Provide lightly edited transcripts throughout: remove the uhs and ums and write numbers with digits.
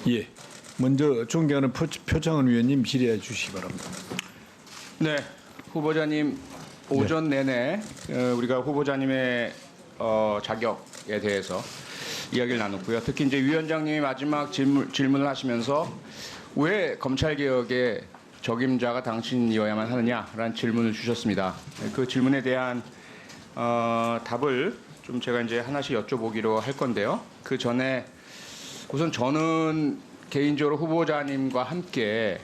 예. 먼저 존경하는 표창원 위원님 질의해 주시기 바랍니다. 네, 후보자님 오전 내내 우리가 후보자님의 자격에 대해서 이야기를 나눴고요. 특히 이제 위원장님이 마지막 질문을 하시면서 왜 검찰 개혁의 적임자가 당신이어야만 하느냐라는 질문을 주셨습니다. 그 질문에 대한 답을 좀 제가 이제 하나씩 여쭤보기로 할 건데요. 그 전에 우선 저는 개인적으로 후보자님과 함께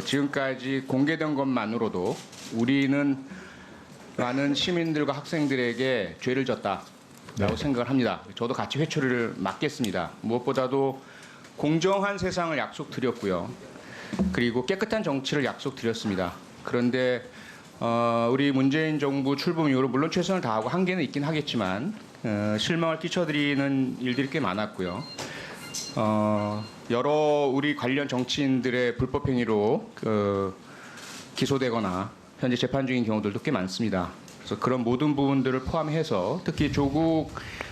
지금까지 공개된 것만으로도 우리는 많은 시민들과 학생들에게 죄를 졌다라고 생각을 합니다. 저도 같이 회초리를 맞겠습니다. 무엇보다도 공정한 세상을 약속드렸고요. 그리고 깨끗한 정치를 약속드렸습니다. 그런데 우리 문재인 정부 출범 이후로 물론 최선을 다하고 한계는 있긴 하겠지만 실망을 끼쳐드리는 일들이 꽤 많았고요. 여러 우리 관련 정치인들의 불법 행위로 기소되거나 현재 재판 중인 경우들도 꽤 많습니다. 그래서 그런 모든 부분들을 포함해서 특히 조국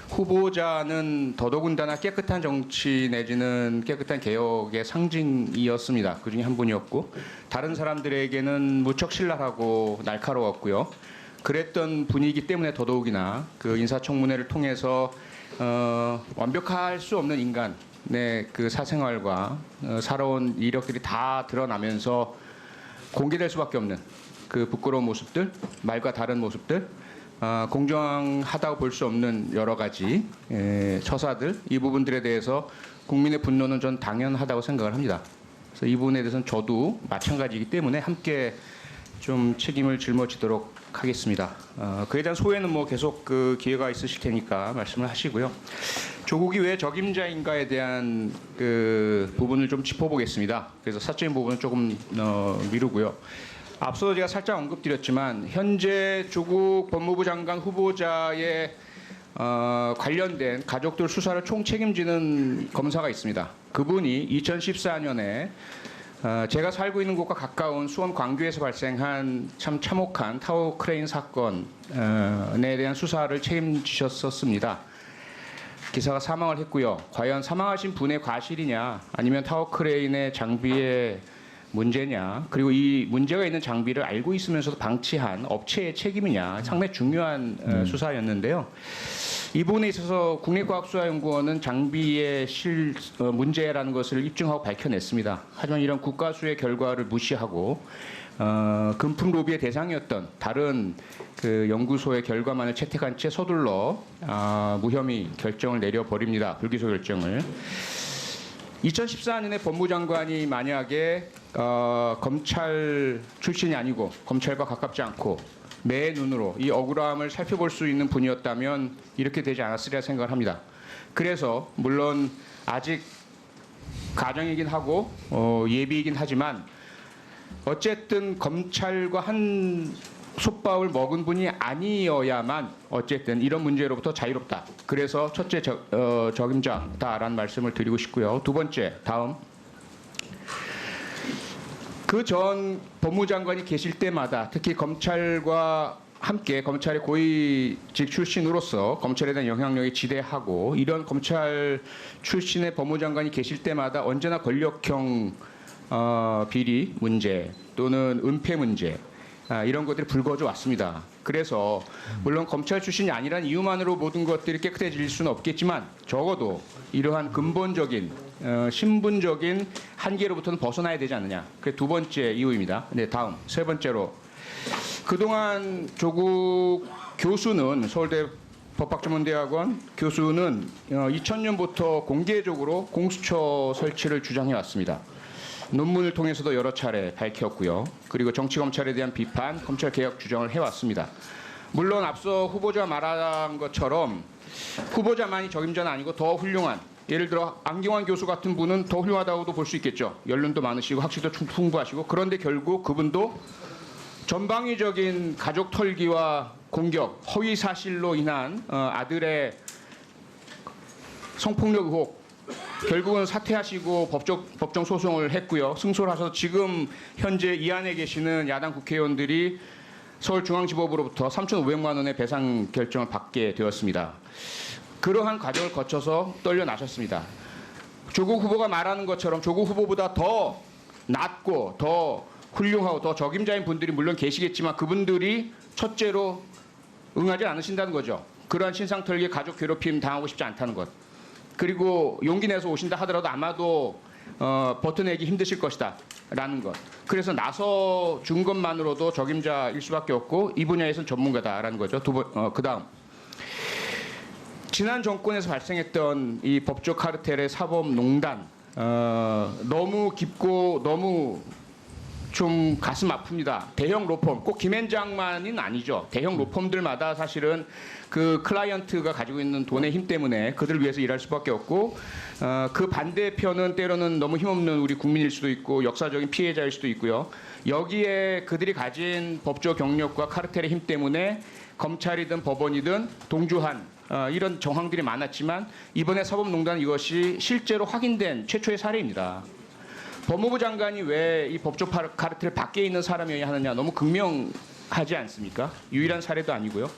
후보자는 더더군다나 깨끗한 정치 내지는 깨끗한 개혁의 상징이었습니다. 그중에 한 분이었고 다른 사람들에게는 무척 신랄하고 날카로웠고요. 그랬던 분이기 때문에 더더욱이나 그 인사청문회를 통해서 완벽할 수 없는 인간의 그 사생활과 살아온 이력들이 다 드러나면서 공개될 수밖에 없는 그 부끄러운 모습들, 말과 다른 모습들, 공정하다고 볼 수 없는 여러 가지 처사들, 이 부분들에 대해서 국민의 분노는 전 당연하다고 생각을 합니다. 그래서 이 부분에 대해서는 저도 마찬가지이기 때문에 함께 좀 책임을 짊어지도록 하겠습니다. 그에 대한 소회는 뭐 계속 그 기회가 있으실 테니까 말씀을 하시고요. 조국이 왜 적임자인가에 대한 그 부분을 좀 짚어보겠습니다. 그래서 사적인 부분은 조금 미루고요. 앞서 제가 살짝 언급드렸지만 현재 조국 법무부 장관 후보자의 관련된 가족들 수사를 총책임지는 검사가 있습니다. 그분이 2014년에 제가 살고 있는 곳과 가까운 수원 광교에서 발생한 참 참혹한 타워 크레인 사건에 대한 수사를 책임지셨었습니다. 기사가 사망을 했고요. 과연 사망하신 분의 과실이냐 아니면 타워 크레인의 장비의 문제냐 그리고 이 문제가 있는 장비를 알고 있으면서도 방치한 업체의 책임이냐 상당히 중요한 수사였는데요. 이 부분에 있어서 국립과학수사연구원은 장비의 문제라는 것을 입증하고 밝혀냈습니다. 하지만 이런 국가수의 결과를 무시하고 금품 로비의 대상이었던 다른 그 연구소의 결과만을 채택한 채 서둘러 무혐의 결정을 내려버립니다. 불기소 결정을. 2014년에 법무장관이 만약에 검찰 출신이 아니고 검찰과 가깝지 않고 매 눈으로 이 억울함을 살펴볼 수 있는 분이었다면 이렇게 되지 않았으리라 생각을 합니다. 그래서 물론 아직 가정이긴 하고 예비이긴 하지만 어쨌든 검찰과 한 솥밥을 먹은 분이 아니어야만 어쨌든 이런 문제로부터 자유롭다. 그래서 첫째 적임자다라는 말씀을 드리고 싶고요. 두 번째 다음 그 전 법무장관이 계실 때마다 특히 검찰과 함께 검찰의 고위직 출신으로서 검찰에 대한 영향력이 지대하고 이런 검찰 출신의 법무장관이 계실 때마다 언제나 권력형 비리 문제 또는 은폐 문제 이런 것들이 불거져 왔습니다. 그래서 물론 검찰 출신이 아니라는 이유만으로 모든 것들이 깨끗해질 수는 없겠지만 적어도 이러한 근본적인 신분적인 한계로부터는 벗어나야 되지 않느냐. 그게 두 번째 이유입니다. 네, 다음 세 번째로 그동안 조국 교수는 서울대 법학전문대학원 교수는 2000년부터 공개적으로 공수처 설치를 주장해 왔습니다. 논문을 통해서도 여러 차례 밝혔고요. 그리고 정치검찰에 대한 비판, 검찰개혁 주장을 해왔습니다. 물론 앞서 후보자가 말한 것처럼 후보자만이 적임자는 아니고 더 훌륭한 예를 들어 안경환 교수 같은 분은 더 훌륭하다고도 볼 수 있겠죠. 연륜도 많으시고 학식도 풍부하시고 그런데 결국 그분도 전방위적인 가족 털기와 공격, 허위 사실로 인한 아들의 성폭력 의혹 결국은 사퇴하시고 법정 소송을 했고요. 승소를 하셔서 지금 현재 이 안에 계시는 야당 국회의원들이 서울중앙지법으로부터 3,500만 원의 배상 결정을 받게 되었습니다. 그러한 과정을 거쳐서 떨려나셨습니다. 조국 후보가 말하는 것처럼 조국 후보보다 더 낫고 더 훌륭하고 더 적임자인 분들이 물론 계시겠지만 그분들이 첫째로 응하지 않으신다는 거죠. 그러한 신상털기 가족 괴롭힘 당하고 싶지 않다는 것. 그리고 용기 내서 오신다 하더라도 아마도 버텨내기 힘드실 것이다 라는 것. 그래서 나서 준 것만으로도 적임자일 수밖에 없고 이 분야에서는 전문가다라는 거죠. 그다음 지난 정권에서 발생했던 이 법조 카르텔의 사법농단 너무 깊고 너무 좀 가슴 아픕니다. 대형 로펌, 꼭 김앤장만은 아니죠. 대형 로펌들마다 사실은 그 클라이언트가 가지고 있는 돈의 힘 때문에 그들을 위해서 일할 수밖에 없고 그 반대편은 때로는 너무 힘없는 우리 국민일 수도 있고 역사적인 피해자일 수도 있고요. 여기에 그들이 가진 법조 경력과 카르텔의 힘 때문에 검찰이든 법원이든 동조한 이런 정황들이 많았지만 이번에 사법농단 이것이 실제로 확인된 최초의 사례입니다. 법무부 장관이 왜 이 법조 카르텔 밖에 있는 사람이어야 하느냐 너무 극명하지 않습니까? 유일한 사례도 아니고요.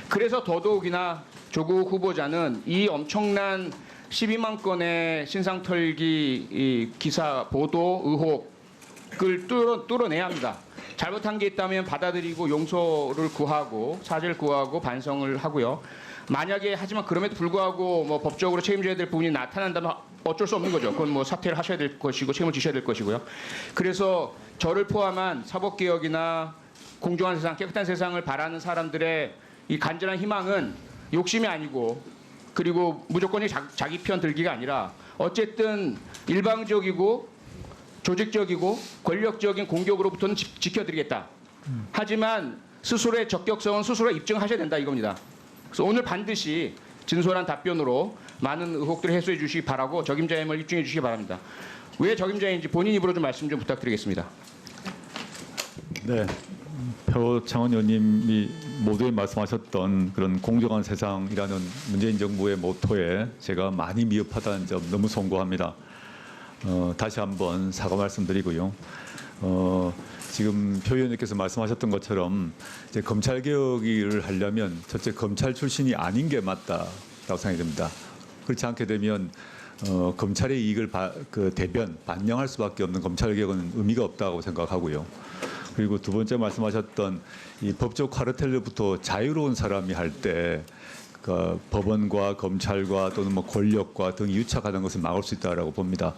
그래서 더더욱이나 조국 후보자는 이 엄청난 12만 건의 신상털기 이 기사 보도 의혹을 뚫어내야 합니다. 잘못한 게 있다면 받아들이고 용서를 구하고 사죄를 구하고 반성을 하고요. 만약에 하지만 그럼에도 불구하고 뭐 법적으로 책임져야 될 부분이 나타난다면 어쩔 수 없는 거죠. 그건 뭐 사퇴를 하셔야 될 것이고 책임을 지셔야 될 것이고요. 그래서 저를 포함한 사법개혁이나 공정한 세상, 깨끗한 세상을 바라는 사람들의 이 간절한 희망은 욕심이 아니고 그리고 무조건 자기 편 들기가 아니라 어쨌든 일방적이고 조직적이고 권력적인 공격으로부터는 지켜드리겠다. 하지만 스스로의 적격성은 스스로 입증하셔야 된다 이겁니다. 그래서 오늘 반드시 진솔한 답변으로 많은 의혹들을 해소해 주시기 바라고 적임자임을 입증해 주시기 바랍니다. 왜 적임자인지 본인 입으로 좀 말씀 좀 부탁드리겠습니다. 네, 표창원 의원님이 모두에 말씀하셨던 그런 공정한 세상이라는 문재인 정부의 모토에 제가 많이 미흡하다는 점 너무 송구합니다. 다시 한번 사과 말씀드리고요. 지금 표 의원님께서 말씀하셨던 것처럼 이제 검찰 개혁을 하려면 첫째 검찰 출신이 아닌 게 맞다라고 생각이 듭니다. 그렇지 않게 되면 검찰의 이익을 반영할 수밖에 없는 검찰 개혁은 의미가 없다고 생각하고요. 그리고 두 번째 말씀하셨던 이 법적 카르텔로부터 자유로운 사람이 할 때 법원과 검찰과 또는 뭐 권력과 등이 유착하는 것을 막을 수 있다라고 봅니다.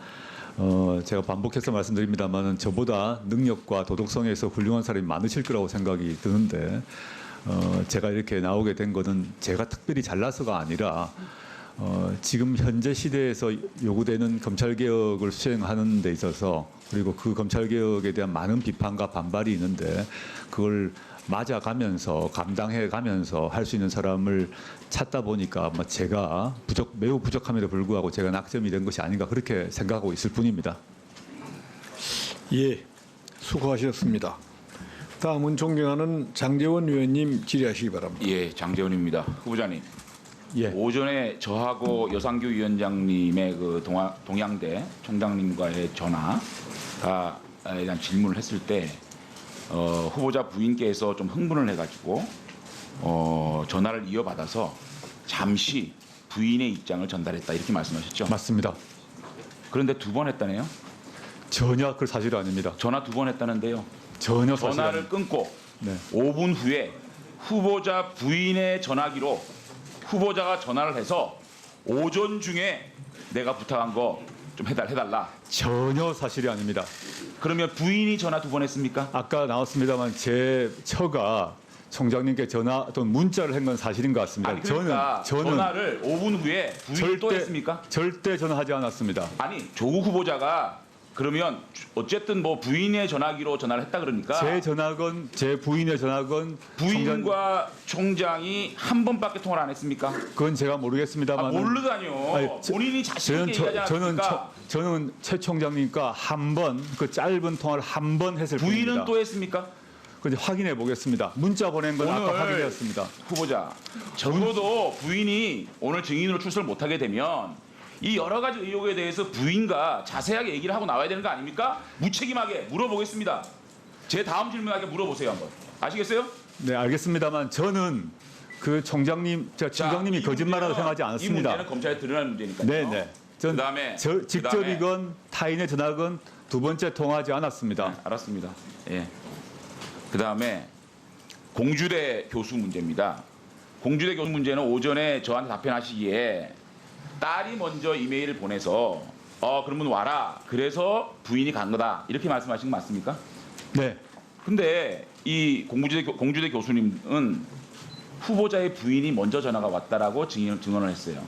제가 반복해서 말씀드립니다만 저보다 능력과 도덕성에서 훌륭한 사람이 많으실 거라고 생각이 드는데 제가 이렇게 나오게 된 것은 제가 특별히 잘나서가 아니라 지금 현재 시대에서 요구되는 검찰개혁을 수행하는 데 있어서 그리고 그 검찰개혁에 대한 많은 비판과 반발이 있는데 그걸 맞아가면서 감당해가면서 할 수 있는 사람을 찾다 보니까 제가 매우 부족함에도 불구하고 제가 낙점이 된 것이 아닌가 그렇게 생각하고 있을 뿐입니다. 예, 수고하셨습니다. 다음은 존경하는 장제원 의원님 질의하시기 바랍니다. 예, 장재원입니다. 후보자님, 예. 오전에 저하고 여상규 위원장님의 그 동양대 총장님과의 전화가 대한 질문을 했을 때 후보자 부인께서 좀 흥분을 해가지고 전화를 이어받아서 잠시 부인의 입장을 전달했다 이렇게 말씀하셨죠? 맞습니다. 그런데 두 번 했다네요? 전혀 그 사실 아닙니다. 전화 두 번 했다는데요. 전혀 사실 전화를 아닙니다. 끊고 네. 5분 후에 후보자 부인의 전화기로 후보자가 전화를 해서 오전 중에 내가 부탁한 거 좀 해달라. 전혀 사실이 아닙니다. 그러면 부인이 전화 두 번 했습니까? 아까 나왔습니다만 제 처가 총장님께 전화 또는 문자를 한 건 사실인 것 같습니다. 아니 그러니까 저는 전화를 5분 후에 부인이 또 했습니까? 절대 전화하지 않았습니다. 아니 조국 후보자가 그러면 어쨌든 뭐 부인의 전화기로 전화를 했다 그러니까 제 부인의 전화건 부인과 총장이 한 번밖에 통화를 안 했습니까? 그건 제가 모르겠습니다만 모르다뇨. 본인이 자신 있게 얘기하지 않았습니까? 저는 최 총장님과 한 번 그 짧은 통화를 한 번 했을 부인은 뿐입니다. 또 했습니까? 근데 확인해 보겠습니다. 문자 보낸 건 아까 오늘 확인했습니다. 후보자 적어도 부인이 오늘 증인으로 출석을 못하게 되면 이 여러 가지 의혹에 대해서 부인과 자세하게 얘기를 하고 나와야 되는 거 아닙니까? 무책임하게 물어보겠습니다. 제 다음 질문하게 물어보세요 한번. 아시겠어요? 네, 알겠습니다만 저는 그 총장님이 거짓말하고 생각하지 이 않았습니다. 문제는 검찰에 드러날 문제니까요. 네, 네. 전 그다음에 직접이건 타인의 전화건 두 번째 통화하지 않았습니다. 네, 알았습니다. 예. 그다음에 공주대 교수 문제입니다. 공주대 교수 문제는 오전에 저한테 답변하시기에 딸이 먼저 이메일을 보내서 그러면 와라. 그래서 부인이 간 거다. 이렇게 말씀하신 거 맞습니까? 네. 근데 이 공주대 교수님은 후보자의 부인이 먼저 전화가 왔다라고 증언을 했어요.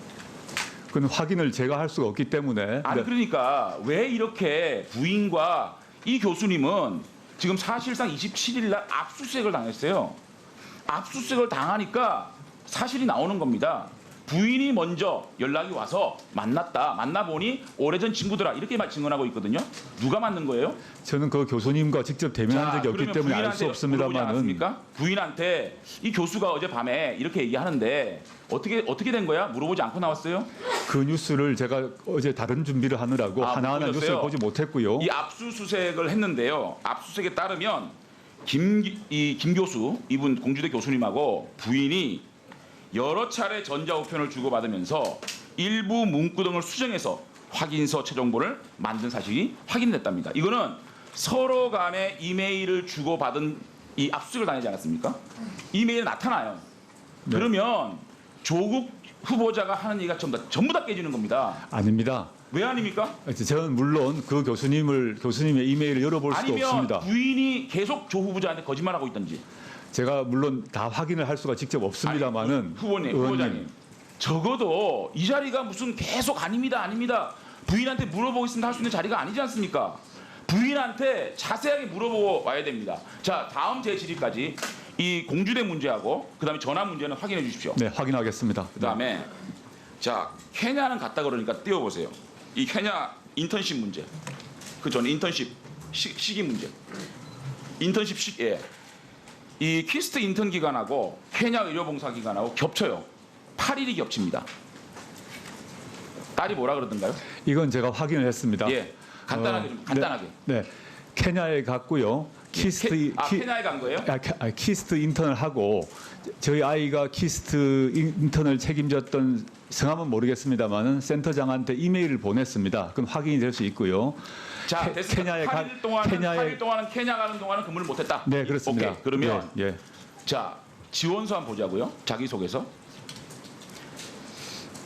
그건 확인을 제가 할 수가 없기 때문에. 아니 그러니까 왜 이렇게 부인과 이 교수님은 지금 사실상 27일 날 압수수색을 당했어요. 압수수색을 당하니까 사실이 나오는 겁니다. 부인이 먼저 연락이 와서 만났다. 만나보니 오래전 친구더라. 이렇게 증언하고 있거든요. 누가 맞는 거예요? 저는 그 교수님과 직접 대면한 적이 없기 그러면 때문에 알 수 부인한테 물어보지 없습니다만은 않았습니까? 부인한테 이 교수가 어젯밤에 이렇게 얘기하는데 어떻게 된 거야? 물어보지 않고 나왔어요? 그 뉴스를 제가 어제 다른 준비를 하느라고 못 하나하나 보셨어요? 뉴스를 보지 못했고요. 이 압수수색을 했는데요. 압수수색에 따르면 김 교수, 이분 공주대 교수님하고 부인이 여러 차례 전자우편을 주고받으면서 일부 문구 등을 수정해서 확인서 최종본을 만든 사실이 확인됐답니다. 이거는 서로 간에 이메일을 주고받은 이 압수수색을 당하지 않았습니까? 이메일에 나타나요. 네. 그러면 조국 후보자가 하는 얘기가 전부 다 깨지는 겁니다. 아닙니다. 왜 아닙니까? 저는 물론 그 교수님의 이메일을 열어볼 수도 아니면 없습니다. 부인이 계속 조 후보자한테 거짓말하고 있든지. 제가 물론 다 확인을 할 수가 직접 없습니다만은 아니, 후보자님 적어도 이 자리가 무슨 계속 아닙니다 부인한테 물어보겠습니다 할 수 있는 자리가 아니지 않습니까? 부인한테 자세하게 물어보고 와야 됩니다. 자, 다음 제 질의까지 이 공주대 문제하고 그다음에 전화 문제는 확인해 주십시오. 네, 확인하겠습니다. 그다음에 자, 케냐는 갔다 그러니까 띄워보세요. 이 케냐 인턴십 문제, 그 전 인턴십 시기 문제, 인턴십 시기에 이 키스트 인턴 기간하고 케냐 의료봉사 기간하고 겹쳐요. 8일이 겹칩니다. 딸이 뭐라 그러던가요? 이건 제가 확인을 했습니다. 예, 간단하게 좀 간단하게. 네, 케냐에 갔고요. 케냐에 간 거예요? 키스트 인턴을 하고 저희 아이가 키스트 인턴을 책임졌던 성함은 모르겠습니다만은 센터장한테 이메일을 보냈습니다. 그건 확인이 될 수 있고요. 자, 됐습니다. 8일 동안은 케냐 가는 동안은 근무를 못했다. 네, 그렇습니다. 오케이. 그러면 예. 자, 지원서 한번 보자고요. 자기소개서.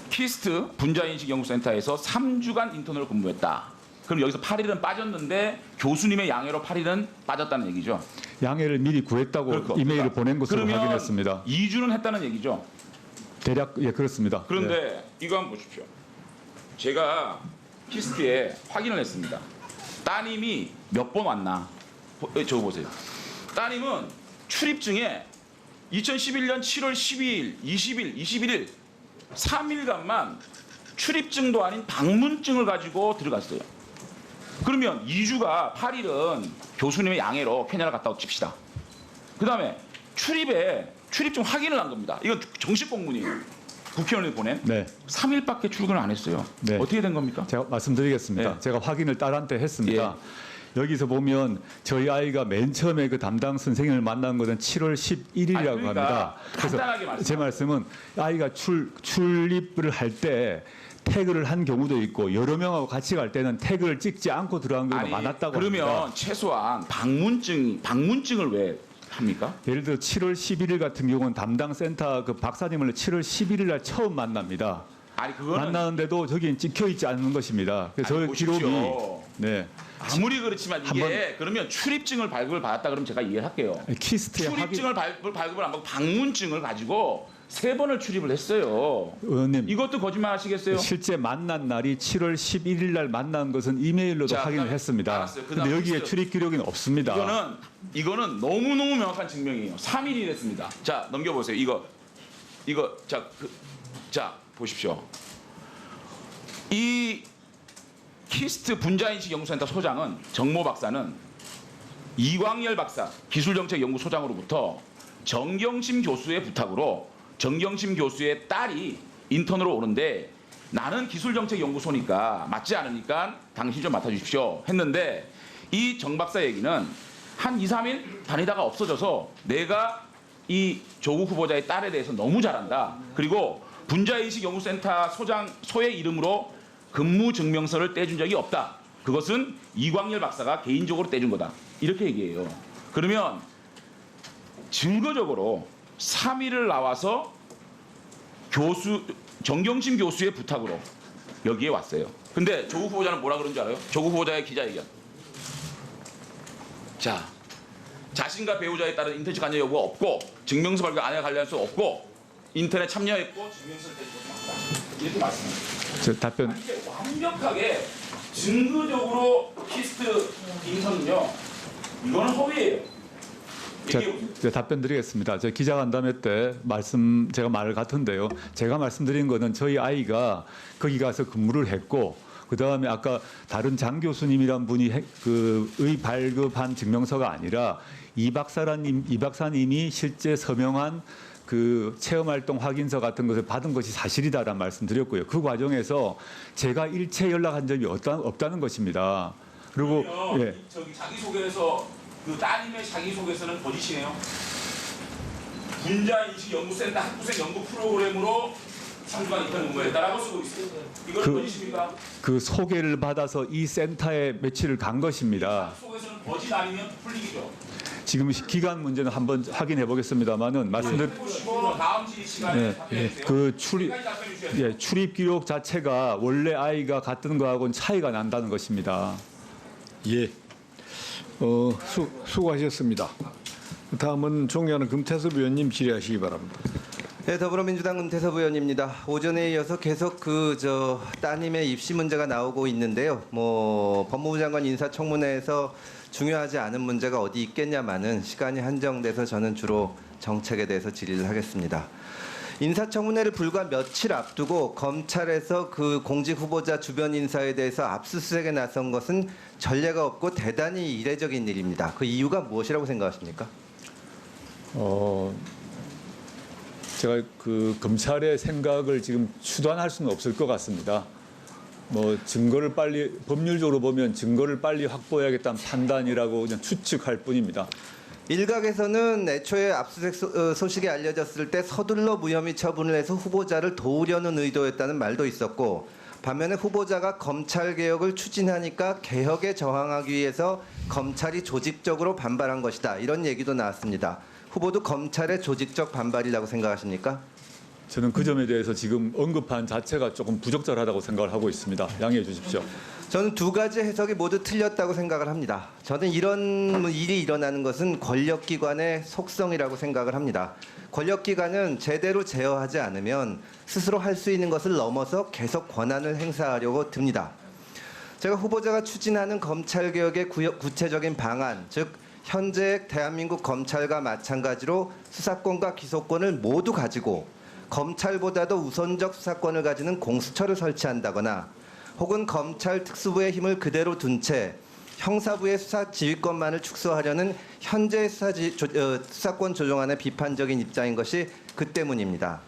키스트 분자인식연구센터에서 3주간 인턴으로 근무했다. 그럼 여기서 8일은 빠졌는데 교수님의 양해로 8일은 빠졌다는 얘기죠. 양해를 미리 구했다고 그렇고. 이메일을 보낸 것으로 그러면 확인했습니다. 2주는 했다는 얘기죠. 대략 예 그렇습니다. 그런데 네. 이거 한번 보십시오. 제가 키스트에 확인을 했습니다. 따님이 몇 번 왔나? 저거 보세요. 따님은 출입증에 2011년 7월 12일, 20일, 21일 3일간만 출입증도 아닌 방문증을 가지고 들어갔어요. 그러면 2주가 8일은 교수님의 양해로 케냐를 갔다 온 칩시다. 그 다음에 출입증 확인을 한 겁니다. 이건 정식 공문이에요. 국회의원이 보낸 네. 3일밖에 출근을 안 했어요. 네. 어떻게 된 겁니까? 제가 말씀드리겠습니다. 예. 제가 확인을 딸한테 했습니다. 여기서 보면 저희 아이가 맨 처음에 그 담당 선생님을 만난 것은 7월 11일이라고 아니, 그러니까 합니다. 간단하게 말씀. 제 말씀은 아이가 출입을 할 때 태그를 한 경우도 있고 여러 명하고 같이 갈 때는 태그를 찍지 않고 들어간 경우가 많았다고 그러면 합니다. 최소한 방문증을 왜 합니까? 예를 들어 7월 11일 같은 경우는 담당 센터 그 박사님을 7월 11일 날 처음 만납니다. 아니 그거는 만나는데도 저기는 찍혀 있지 않는 것입니다. 그래서 아니, 저 기록이 보십시오. 네 아무리 그렇지만 이게 그러면 출입증을 발급을 받았다 그러면 제가 이해를 할게요. 키스트에 확인 출입증을 발급을 안 받고 방문증을 가지고 3번을 출입을 했어요. 의원님 이것도 거짓말 하시겠어요? 실제 만난 날이 7월 11일 날 만난 것은 이메일로도 자, 확인을 그다음- 했습니다. 알았어요. 그런데 여기에 키스트. 출입 기록은 없습니다. 이거는 너무너무 명확한 증명이에요. 3일이 됐습니다. 자, 넘겨보세요. 이거 자 보십시오. 이 키스트 분자인식 연구센터 소장은 정모 박사는 이광열 박사 기술정책연구소장으로부터 정경심 교수의 부탁으로 정경심 교수의 딸이 인턴으로 오는데 나는 기술정책연구소니까 맞지 않으니까 당신 좀 맡아주십시오 했는데 이 정 박사 얘기는 한 2, 3일 다니다가 없어져서 내가 이 조국 후보자의 딸에 대해서 너무 잘한다. 그리고 분자인식 연구센터 소의 이름으로 근무 증명서를 떼준 적이 없다. 그것은 이광열 박사가 개인적으로 떼준 거다. 이렇게 얘기해요. 그러면 증거적으로 3일을 나와서 정경심 교수의 부탁으로 여기에 왔어요. 근데 조국 후보자는 뭐라 그런 줄 알아요? 조국 후보자의 기자회견. 자, 자신과 배우자에 따른 인터넷 관여 여부 없고 증명서 발급 아내와 관련할 수 없고 인터넷 참여했고 증명서를 떼지 못한다. 이렇게 말씀합니다. 저 답변 아니, 이게 완벽하게 증거적으로 키스트 인선은요. 이거는 허위예요. 제가 답변 드리겠습니다. 저 기자간담회 때 제가 말을 같은데요. 제가 말씀드린 거는 저희 아이가 거기 가서 근무를 했고 그다음에 아까 다른 장 교수님이란 분이 의 발급한 증명서가 아니라 이 박사님이 실제 서명한 그 체험활동 확인서 같은 것을 받은 것이 사실이다라는 말씀드렸고요. 그 과정에서 제가 일체 연락한 적이 없다는 것입니다. 그리고 예. 저기 자기소개에서 그 따님의 자기소개서는 거짓이네요. 분자인식연구센터 학부생 연구 프로그램으로 3주간 인턴 근무했다라고 쓰고 있어요. 이건 거짓입니까? 그 소개를 받아서 이 센터에 며칠을 간 것입니다. 속에서는 거짓 아니면 풀리기죠. 지금 기간 문제는 한번 확인해 보겠습니다만은 해보시고 다음 질의 시간에 답변해 주세요. 그 여기까지 답변해 주셔야 돼요. 출입 기록 자체가 원래 아이가 갔던 거하고는 차이가 난다는 것입니다. 예. 수고하셨습니다. 다음은 존경하는 금태섭 의원님 질의하시기 바랍니다. 네, 더불어민주당 금태섭 의원입니다. 오전에 이어서 계속 따님의 입시 문제가 나오고 있는데요. 법무부 장관 인사청문회에서 중요하지 않은 문제가 어디 있겠냐마는 시간이 한정돼서 저는 주로 정책에 대해서 질의를 하겠습니다. 인사청문회를 불과 며칠 앞두고 검찰에서 그 공직 후보자 주변 인사에 대해서 압수수색에 나선 것은 전례가 없고 대단히 이례적인 일입니다. 그 이유가 무엇이라고 생각하십니까? 제가 그 검찰의 생각을 지금 추단할 수는 없을 것 같습니다. 증거를 빨리 법률적으로 보면 증거를 빨리 확보해야겠다는 판단이라고 그냥 추측할 뿐입니다. 일각에서는 애초에 압수수색 소식이 알려졌을 때 서둘러 무혐의 처분을 해서 후보자를 도우려는 의도였다는 말도 있었고 반면에 후보자가 검찰 개혁을 추진하니까 개혁에 저항하기 위해서 검찰이 조직적으로 반발한 것이다. 이런 얘기도 나왔습니다. 후보도 검찰의 조직적 반발이라고 생각하십니까? 저는 그 점에 대해서 지금 언급한 자체가 조금 부적절하다고 생각을 하고 있습니다. 양해해 주십시오. 저는 두 가지 해석이 모두 틀렸다고 생각을 합니다. 저는 이런 일이 일어나는 것은 권력기관의 속성이라고 생각을 합니다. 권력기관은 제대로 제어하지 않으면 스스로 할 수 있는 것을 넘어서 계속 권한을 행사하려고 듭니다. 제가 후보자가 추진하는 검찰개혁의 구체적인 방안, 즉 현재 대한민국 검찰과 마찬가지로 수사권과 기소권을 모두 가지고 검찰보다도 우선적 수사권을 가지는 공수처를 설치한다거나 혹은 검찰 특수부의 힘을 그대로 둔 채 형사부의 수사 지휘권만을 축소하려는 현재 수사권 조정안의 비판적인 입장인 것이 그 때문입니다.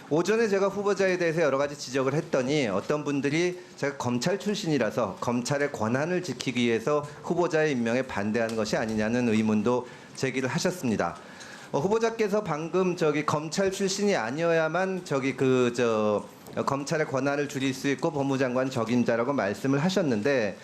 오전에 제가 후보자에 대해서 여러 가지 지적을 했더니 어떤 분들이 제가 검찰 출신이라서 검찰의 권한을 지키기 위해서 후보자의 임명에 반대하는 것이 아니냐는 의문도 제기를 하셨습니다. 후보자께서 방금 검찰 출신이 아니어야만 검찰의 권한을 줄일 수 있고 법무장관 적임자라고 말씀을 하셨는데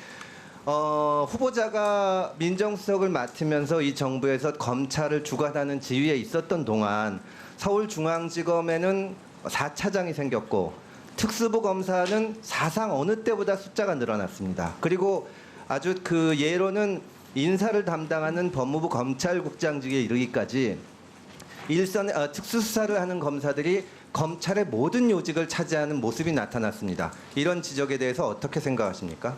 후보자가 민정수석을 맡으면서 이 정부에서 검찰을 주관하는 지위에 있었던 동안 서울중앙지검에는 4차장이 생겼고 특수부 검사는 사상 어느 때보다 숫자가 늘어났습니다. 그리고 아주 그 예로는 인사를 담당하는 법무부 검찰국장직에 이르기까지 특수수사를 하는 검사들이 검찰의 모든 요직을 차지하는 모습이 나타났습니다. 이런 지적에 대해서 어떻게 생각하십니까?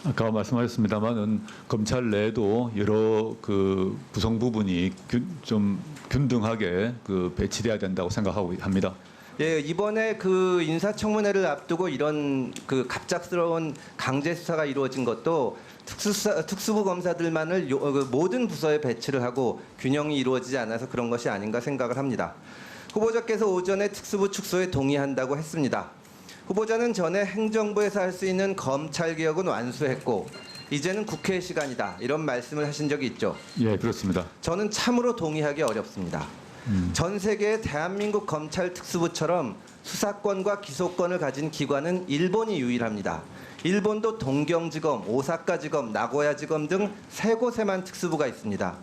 아까 말씀하셨습니다만은 검찰 내에도 여러 그 구성 부분이 좀 균등하게 배치돼야 된다고 생각하고 합니다. 예, 이번에 그 인사청문회를 앞두고 이런 그 갑작스러운 강제 수사가 이루어진 것도 특수부 검사들만을 모든 부서에 배치를 하고 균형이 이루어지지 않아서 그런 것이 아닌가 생각을 합니다. 후보자께서 오전에 특수부 축소에 동의한다고 했습니다. 후보자는 전에 행정부에서 할 수 있는 검찰 개혁은 완수했고 이제는 국회의 시간이다 이런 말씀을 하신 적이 있죠. 예, 그렇습니다. 저는 참으로 동의하기 어렵습니다. 전 세계의 대한민국 검찰 특수부처럼 수사권과 기소권을 가진 기관은 일본이 유일합니다. 일본도 동경지검, 오사카지검, 나고야지검 등 3곳에만 특수부가 있습니다.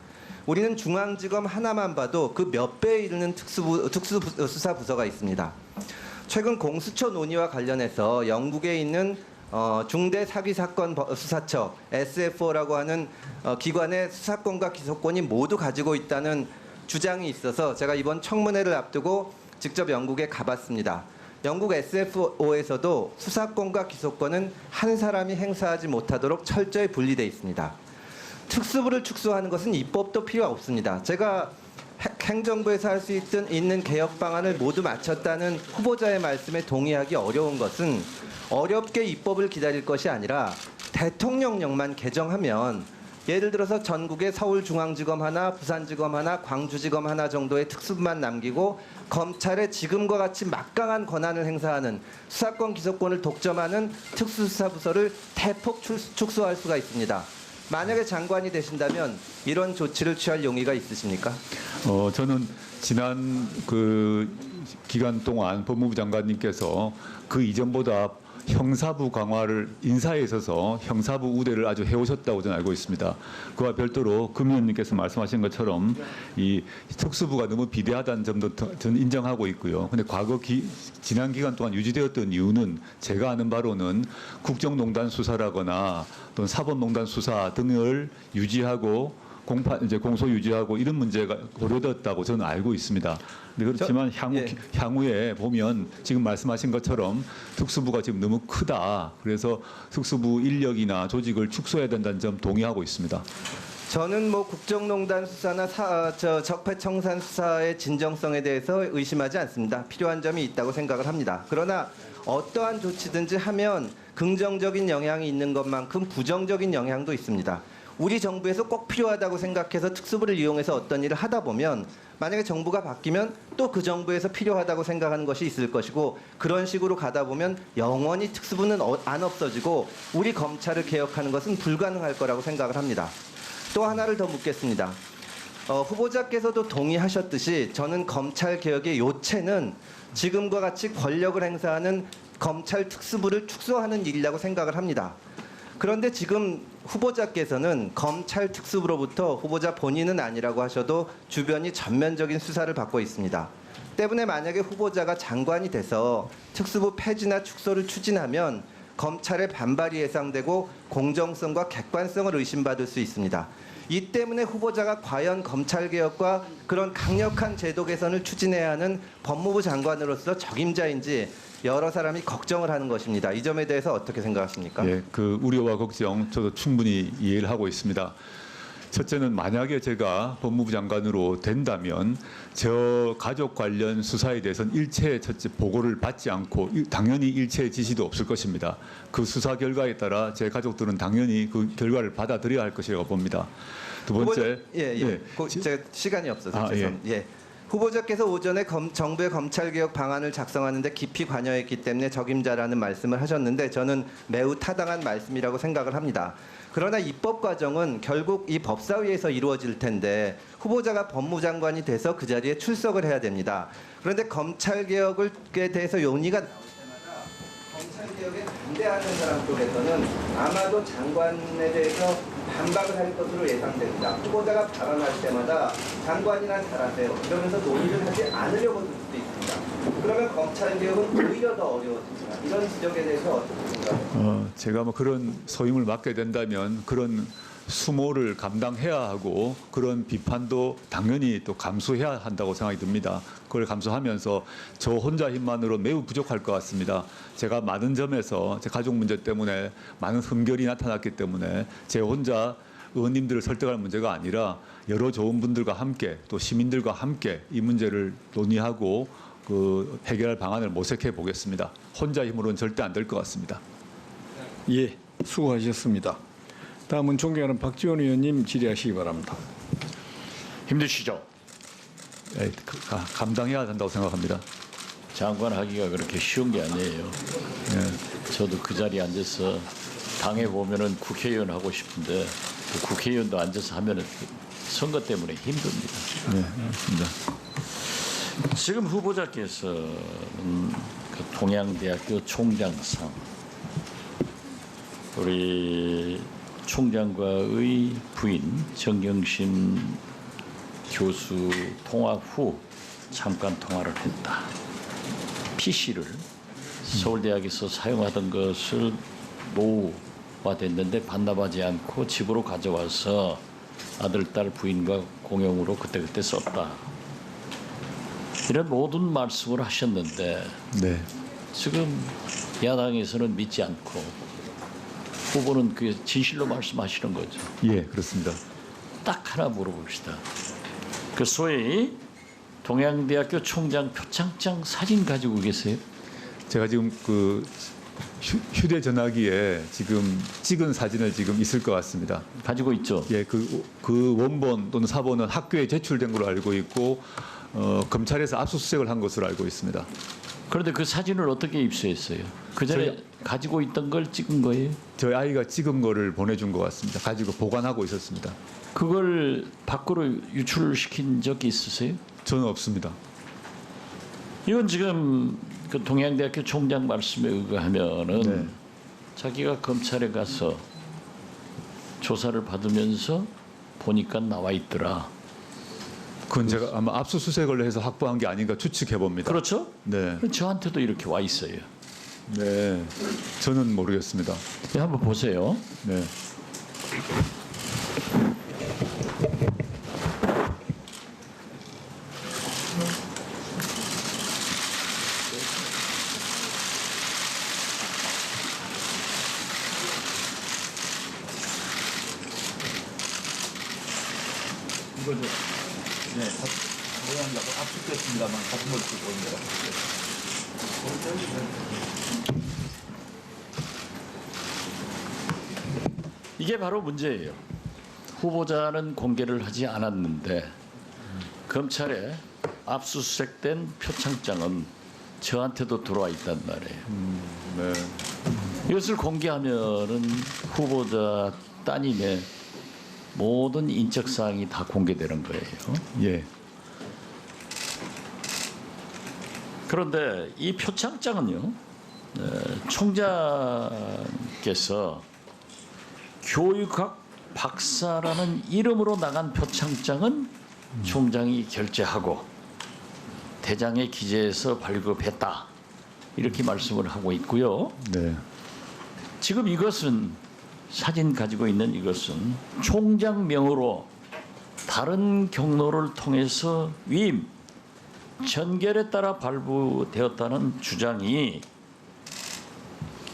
우리는 중앙지검 하나만 봐도 그 몇 배에 이르는 특수수사부서가 있습니다. 최근 공수처 논의와 관련해서 영국에 있는 중대 사기 사건 수사처 SFO라고 하는 기관의 수사권과 기소권이 모두 가지고 있다는 주장이 있어서 제가 이번 청문회를 앞두고 직접 영국에 가봤습니다. 영국 SFO에서도 수사권과 기소권은 한 사람이 행사하지 못하도록 철저히 분리되어 있습니다. 특수부를 축소하는 것은 입법도 필요 없습니다. 제가 행정부에서 할 수 있는 개혁 방안을 모두 마쳤다는 후보자의 말씀에 동의하기 어려운 것은 어렵게 입법을 기다릴 것이 아니라 대통령령만 개정하면 예를 들어서 전국에 서울중앙지검 하나, 부산지검 하나, 광주지검 하나 정도의 특수부만 남기고 검찰의 지금과 같이 막강한 권한을 행사하는 수사권 기소권을 독점하는 특수수사부서를 대폭 축소할 수가 있습니다. 만약에 장관이 되신다면 이런 조치를 취할 용의가 있으십니까? 저는 지난 그 기간 동안 법무부 장관님께서 그 이전보다 형사부 강화를 인사에 있어서 형사부 우대를 아주 해오셨다고 저는 알고 있습니다. 그와 별도로 금 의원님께서 말씀하신 것처럼 이 특수부가 너무 비대하다는 점도 저는 인정하고 있고요. 근데 지난 기간 동안 유지되었던 이유는 제가 아는 바로는 국정농단 수사라거나 또는 사법농단 수사 등을 유지하고 공소 유지하고 이런 문제가 고려됐다고 저는 알고 있습니다. 그렇지만 향후에 보면 지금 말씀하신 것처럼 특수부가 지금 너무 크다. 그래서 특수부 인력이나 조직을 축소해야 된다는 점 동의하고 있습니다. 저는 국정농단 수사나 적폐청산 수사의 진정성에 대해서 의심하지 않습니다. 필요한 점이 있다고 생각을 합니다. 그러나 어떠한 조치든지 하면 긍정적인 영향이 있는 것만큼 부정적인 영향도 있습니다. 우리 정부에서 꼭 필요하다고 생각해서 특수부를 이용해서 어떤 일을 하다 보면 만약에 정부가 바뀌면 또 그 정부에서 필요하다고 생각하는 것이 있을 것이고 그런 식으로 가다 보면 영원히 특수부는 안 없어지고 우리 검찰을 개혁하는 것은 불가능할 거라고 생각을 합니다. 또 하나를 더 묻겠습니다. 후보자께서도 동의하셨듯이 저는 검찰 개혁의 요체는 지금과 같이 권력을 행사하는 검찰 특수부를 축소하는 일이라고 생각을 합니다. 그런데 지금 후보자께서는 검찰 특수부로부터 후보자 본인은 아니라고 하셔도 주변이 전면적인 수사를 받고 있습니다. 때문에 만약에 후보자가 장관이 돼서 특수부 폐지나 축소를 추진하면 검찰의 반발이 예상되고 공정성과 객관성을 의심받을 수 있습니다. 이 때문에 후보자가 과연 검찰개혁과 그런 강력한 제도 개선을 추진해야 하는 법무부 장관으로서 적임자인지 여러 사람이 걱정을 하는 것입니다. 이 점에 대해서 어떻게 생각하십니까? 예, 그 우려와 걱정 저도 충분히 이해를 하고 있습니다. 첫째는 만약에 제가 법무부 장관으로 된다면 저 가족 관련 수사에 대해서는 일체 첫째 보고를 받지 않고 당연히 일체 지시도 없을 것입니다. 그 수사 결과에 따라 제 가족들은 당연히 그 결과를 받아들여야 할 것이라고 봅니다. 두 번째, 제가 시간이 없어서 죄송합니다. 예. 후보자께서 오전에 정부의 검찰개혁 방안을 작성하는데 깊이 관여했기 때문에 적임자라는 말씀을 하셨는데 저는 매우 타당한 말씀이라고 생각을 합니다. 그러나 입법 과정은 결국 이 법사위에서 이루어질 텐데 후보자가 법무장관이 돼서 그 자리에 출석을 해야 됩니다. 그런데 검찰개혁에 대해서 논의가 나올 때마다 검찰개혁에 반대하는 사람 쪽에서는 아마도 장관에 대해서 반박을 할 것으로 예상됩니다. 후보자가 발언할 때마다 장관이나 잘하세요 이러면서 논의를 하지 않으려고 들 수도 있습니다. 그러면 검찰개혁은 오히려 더 어려워집니다. 이런 지적에 대해서 어떻게 생각하십니까? 제가 그런 소임을 맡게 된다면 그런 수모를 감당해야 하고 그런 비판도 당연히 또 감수해야 한다고 생각이 듭니다. 그걸 감수하면서 저 혼자 힘만으로 매우 부족할 것 같습니다. 제가 많은 점에서 제 가족 문제 때문에 많은 흠결이 나타났기 때문에 제 혼자 의원님들을 설득할 문제가 아니라 여러 좋은 분들과 함께 또 시민들과 함께 이 문제를 논의하고 그 해결할 방안을 모색해 보겠습니다. 혼자 힘으로는 절대 안 될 것 같습니다. 예, 수고하셨습니다. 다음은 존경하는 박지원 의원님 질의하시기 바랍니다. 힘드시죠? 예, 감당해야 한다고 생각합니다. 장관 하기가 그렇게 쉬운 게 아니에요. 예. 저도 그 자리에 앉아서 당에 보면은 국회의원 하고 싶은데 그 국회의원도 앉아서 하면은 선거 때문에 힘듭니다. 네, 맞습니다. 지금 후보자께서는 그 동양대학교 총장상, 우리 총장과의 부인 정경심 교수 통화 후 잠깐 통화를 했다. PC를 서울대학에서 사용하던 것을 노후화됐는데 반납하지 않고 집으로 가져와서 아들, 딸, 부인과 공용으로 그때그때 썼다. 이런 모든 말씀을 하셨는데 네. 지금 야당에서는 믿지 않고 후보는 그 진실로 말씀하시는 거죠. 예, 그렇습니다. 딱 하나 물어봅시다. 그 소위 동양대학교 총장 표창장 사진 가지고 계세요? 제가 지금 그 휴대전화기에 지금 찍은 사진을 지금 있을 것 같습니다. 가지고 있죠. 예, 그 원본 또는 사본은 학교에 제출된 걸로 알고 있고 검찰에서 압수수색을 한 것으로 알고 있습니다. 그런데 그 사진을 어떻게 입수했어요? 그 전에 가지고 있던 걸 찍은 거예요? 저희 아이가 찍은 거를 보내준 것 같습니다. 가지고 보관하고 있었습니다. 그걸 밖으로 유출시킨 적이 있으세요? 저는 없습니다. 이건 지금 그 동양대학교 총장 말씀에 의하면은 네. 자기가 검찰에 가서 조사를 받으면서 보니까 나와 있더라. 그건 제가 아마 압수수색을 해서 확보한 게 아닌가 추측해 봅니다. 그렇죠? 네, 저한테도 이렇게 와 있어요. 네, 저는 모르겠습니다. 네, 한번 보세요. 네, 이거죠. 네, 모양하고 압축됐습니다만 같은 걸 쓰고 있는 이게 바로 문제예요. 후보자는 공개를 하지 않았는데 검찰에 압수수색된 표창장은 저한테도 들어와 있단 말이에요. 네, 이것을 공개하면은 후보자 따님의 모든 인적 사항이 다 공개되는 거예요. 예, 그런데 이 표창장은요, 총장께서 교육학 박사라는 이름으로 나간 표창장은 총장이 결제하고 대장에 기재해서 발급했다. 이렇게 말씀을 하고 있고요. 네, 지금 이것은 사진 가지고 있는 이것은 총장명으로 다른 경로를 통해서 위임, 전결에 따라 발부되었다는 주장이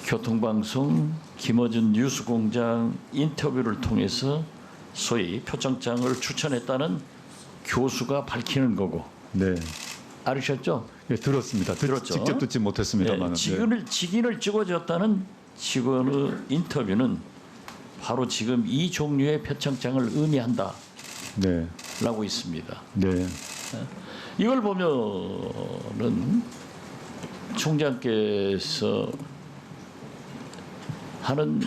교통방송 김어준 뉴스공장 인터뷰를 통해서 소위 표창장을 추천했다는 교수가 밝히는 거고 네, 알으셨죠? 예, 들었습니다. 들었죠? 직접 듣지 못했습니다만. 네, 직인을 찍어줬다는 직원의 인터뷰는 바로 지금 이 종류의 표창장을 의미한다라고 네, 있습니다. 네, 이걸 보면은 총장께서 하는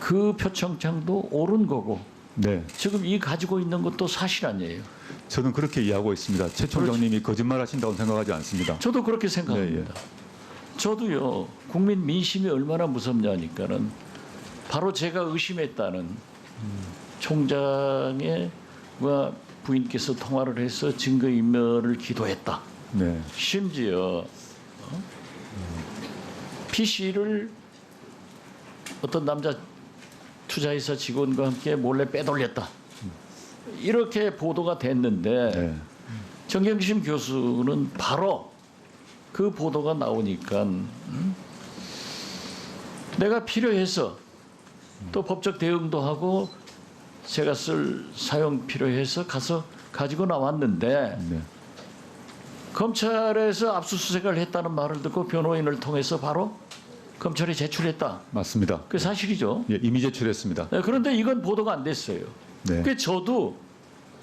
그 표창장도 옳은 거고 네. 지금 이 가지고 있는 것도 사실 아니에요. 저는 그렇게 이해하고 있습니다. 최 총장님이 거짓말하신다고 생각하지 않습니다. 저도 그렇게 생각합니다. 저도요. 국민 민심이 얼마나 무섭냐니까는 바로 제가 의심했다는 총장의 부인께서 통화를 해서 증거인멸을 기도했다. 네, 심지어 PC를 어떤 남자 투자회사 직원과 함께 몰래 빼돌렸다. 이렇게 보도가 됐는데 네, 정경심 교수는 바로 그 보도가 나오니까 내가 필요해서 또 법적 대응도 하고 제가 쓸 사용 필요해서 가서 가지고 나왔는데 네, 검찰에서 압수수색을 했다는 말을 듣고 변호인을 통해서 바로 검찰에 제출했다. 맞습니다. 그 사실이죠. 예, 이미 제출했습니다. 네, 그런데 이건 보도가 안 됐어요. 네, 그 저도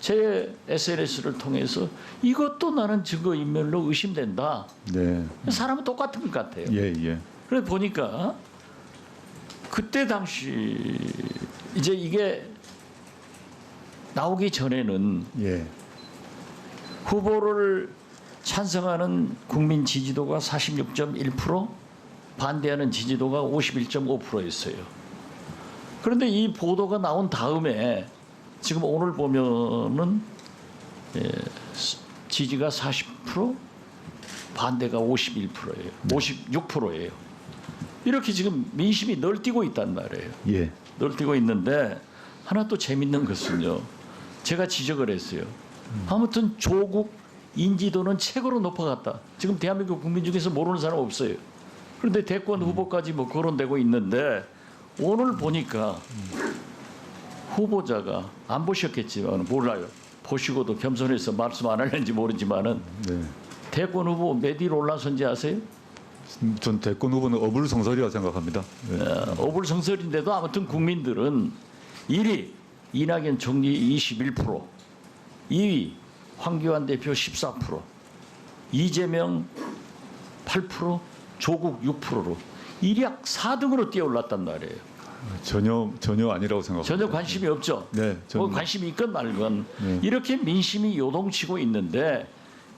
제 SNS를 통해서 이것도 나는 증거인멸로 의심된다. 네, 사람은 똑같은 것 같아요. 예, 예, 그래 보니까 그때 당시 이제 이게 나오기 전에는 예, 후보를 찬성하는 국민 지지도가 46.1%, 반대하는 지지도가 51.5%였어요. 그런데 이 보도가 나온 다음에 지금 오늘 보면은 지지가 40%, 반대가 51%예요. 56%예요. 이렇게 지금 민심이 널뛰고 있단 말이에요. 예. 널뛰고 있는데 하나 또 재밌는 것은요. 제가 지적을 했어요. 아무튼 조국 인지도는 최고로 높아갔다. 지금 대한민국 국민 중에서 모르는 사람 없어요. 그런데 대권 후보까지 뭐 거론되고 있는데 오늘 보니까 후보자가 안 보셨겠지만 몰라요. 보시고도 겸손해서 말씀 안 하는지 모르지만은 네. 대권 후보 몇 일 올라선지 아세요? 전 대권 후보는 어불성설이라고 생각합니다. 네. 어불성설인데도 아무튼 국민들은 1위 이낙연 총리 21%, 2위 황교안 대표 14%, 이재명 8%, 조국 6%로 일약 4등으로 뛰어올랐단 말이에요. 전혀 아니라고 생각합니다. 전혀 관심이 없죠. 네, 뭐 저는- 관심이 있건 말건 네. 이렇게 민심이 요동치고 있는데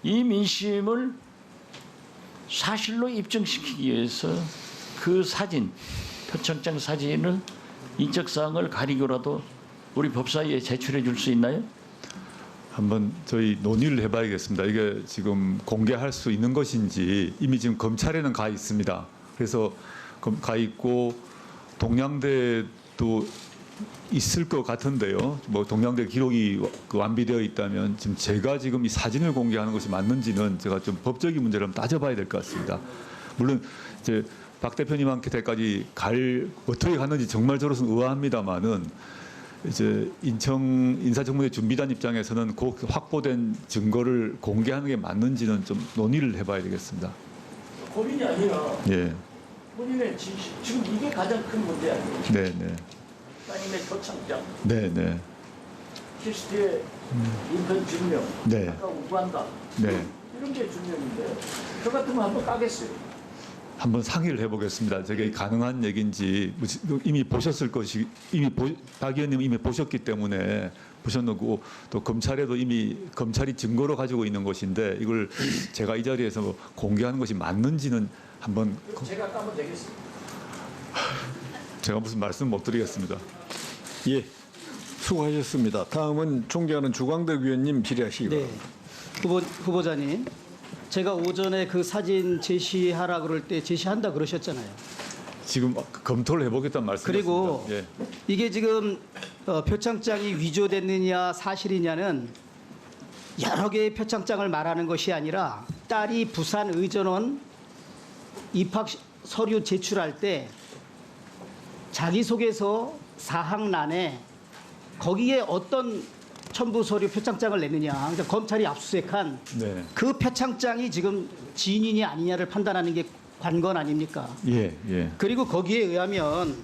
이 민심을 사실로 입증시키기 위해서 그 사진, 표창장 사진을 인적사항을 가리고라도 우리 법사위에 제출해 줄 수 있나요? 한번 저희 논의를 해봐야겠습니다. 이게 지금 공개할 수 있는 것인지 이미 지금 검찰에는 가 있습니다. 그래서 가 있고 동양대도 있을 것 같은데요. 뭐 동양대 기록이 완비되어 있다면 지금 제가 지금 이 사진을 공개하는 것이 맞는지는 제가 좀 법적인 문제를 한번 따져봐야 될 것 같습니다. 물론 이제 박 대표님한테까지 어떻게 갔는지 정말 저로서는 의아합니다만은 이제 인천 인사청문회 준비단 입장에서는 그 확보된 증거를 공개하는 게 맞는지는 좀 논의를 해봐야 되겠습니다. 고민이 아니라 예, 본인의 지금 이게 가장 큰 문제 아니에요? 네, 네, 따님의 표창장, 네, 네, 키스트의 인턴 증명, 네. 아까 우한다 네. 이런 게 증명인데 저 같으면 한번 까겠어요. 한번 상의를 해보겠습니다. 저게 가능한 얘기인지 이미 보셨을 것이 박 의원님 이미 보셨기 때문에 보셨고 또 검찰에도 이미 검찰이 증거로 가지고 있는 것인데 이걸 제가 이 자리에서 공개하는 것이 맞는지는 한번 제가 까면 되겠습니다. 제가 무슨 말씀 못 드리겠습니다. 예, 수고하셨습니다. 다음은 존경하는 주광덕 위원님 질의하시기 네, 바랍니다. 후보자님, 제가 오전에 그 사진 제시하라 그럴 때 제시한다 그러셨잖아요. 지금 검토를 해보겠다는 말씀이었습니다. 그리고 예. 이게 지금 표창장이 위조됐느냐 사실이냐는 여러 개의 표창장을 말하는 것이 아니라 딸이 부산 의전원 입학 서류 제출할 때 자기소개서 사항란에 거기에 어떤 첨부 서류 표창장을 냈느냐, 그러니까 검찰이 압수수색한 네. 그 표창장이 지금 진인이 아니냐를 판단하는 게 관건 아닙니까? 예, 예. 그리고 거기에 의하면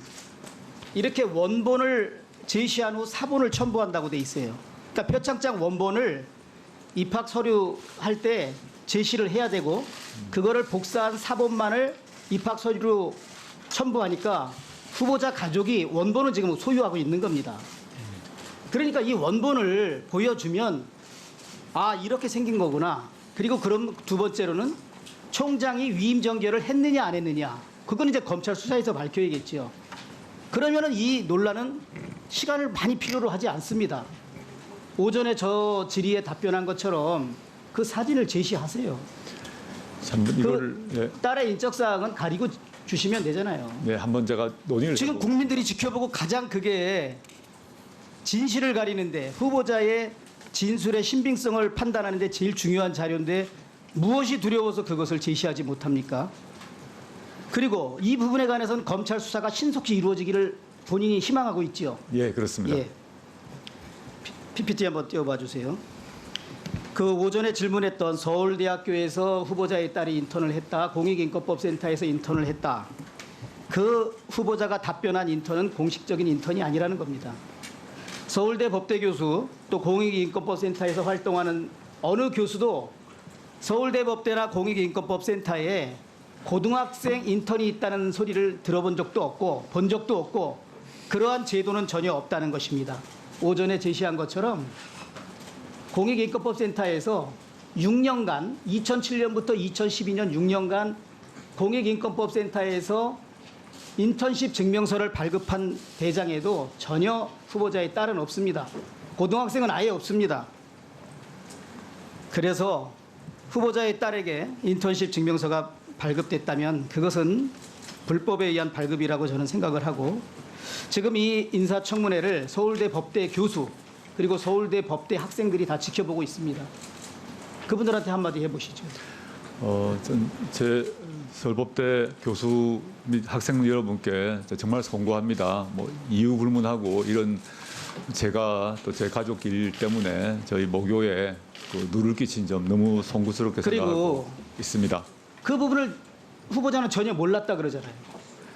이렇게 원본을 제시한 후 사본을 첨부한다고 돼 있어요. 그러니까 표창장 원본을 입학 서류 할 때 제시를 해야 되고 그거를 복사한 사본만을 입학 서류로 첨부하니까 후보자 가족이 원본을 지금 소유하고 있는 겁니다. 그러니까 이 원본을 보여주면 아 이렇게 생긴 거구나. 그리고 그럼 두 번째로는 총장이 위임 정결을 했느냐 안 했느냐. 그건 이제 검찰 수사에서 밝혀야겠죠. 그러면은 이 논란은 시간을 많이 필요로 하지 않습니다. 오전에 저 질의에 답변한 것처럼 그 사진을 제시하세요. 참 이걸 예, 딸의 인적 사항은 가리고 주시면 되잖아요. 네, 한번 제가 논의를 지금 해보- 국민들이 지켜보고 가장 그게 진실을 가리는데 후보자의 진술의 신빙성을 판단하는데 제일 중요한 자료인데 무엇이 두려워서 그것을 제시하지 못합니까? 그리고 이 부분에 관해서는 검찰 수사가 신속히 이루어지기를 본인이 희망하고 있지요. 예, 그렇습니다. 예. PPT 한번 띄워봐 주세요. 그 오전에 질문했던 서울대학교에서 후보자의 딸이 인턴을 했다. 공익인권법센터에서 인턴을 했다. 그 후보자가 답변한 인턴은 공식적인 인턴이 아니라는 겁니다. 서울대 법대 교수 또 공익인권법센터에서 활동하는 어느 교수도 서울대 법대나 공익인권법센터에 고등학생 인턴이 있다는 소리를 들어본 적도 없고 본 적도 없고 그러한 제도는 전혀 없다는 것입니다. 오전에 제시한 것처럼 공익인권법센터에서 6년간 2007년부터 2012년 6년간 공익인권법센터에서 인턴십 증명서를 발급한 대장에도 전혀 후보자의 딸은 없습니다. 고등학생은 아예 없습니다. 그래서 후보자의 딸에게 인턴십 증명서가 발급됐다면 그것은 불법에 의한 발급이라고 저는 생각을 하고, 지금 이 인사청문회를 서울대 법대 교수 그리고 서울대 법대 학생들이 다 지켜보고 있습니다. 그분들한테 한마디 해보시죠. 제 서울법대 교수 및 학생 여러분께 정말 송구합니다. 뭐 이유 불문하고 이런 제가 또 제 가족길 때문에 저희 모교에 그 누를 끼친 점 너무 송구스럽게 생각하고 있습니다. 그 부분을 후보자는 전혀 몰랐다 그러잖아요.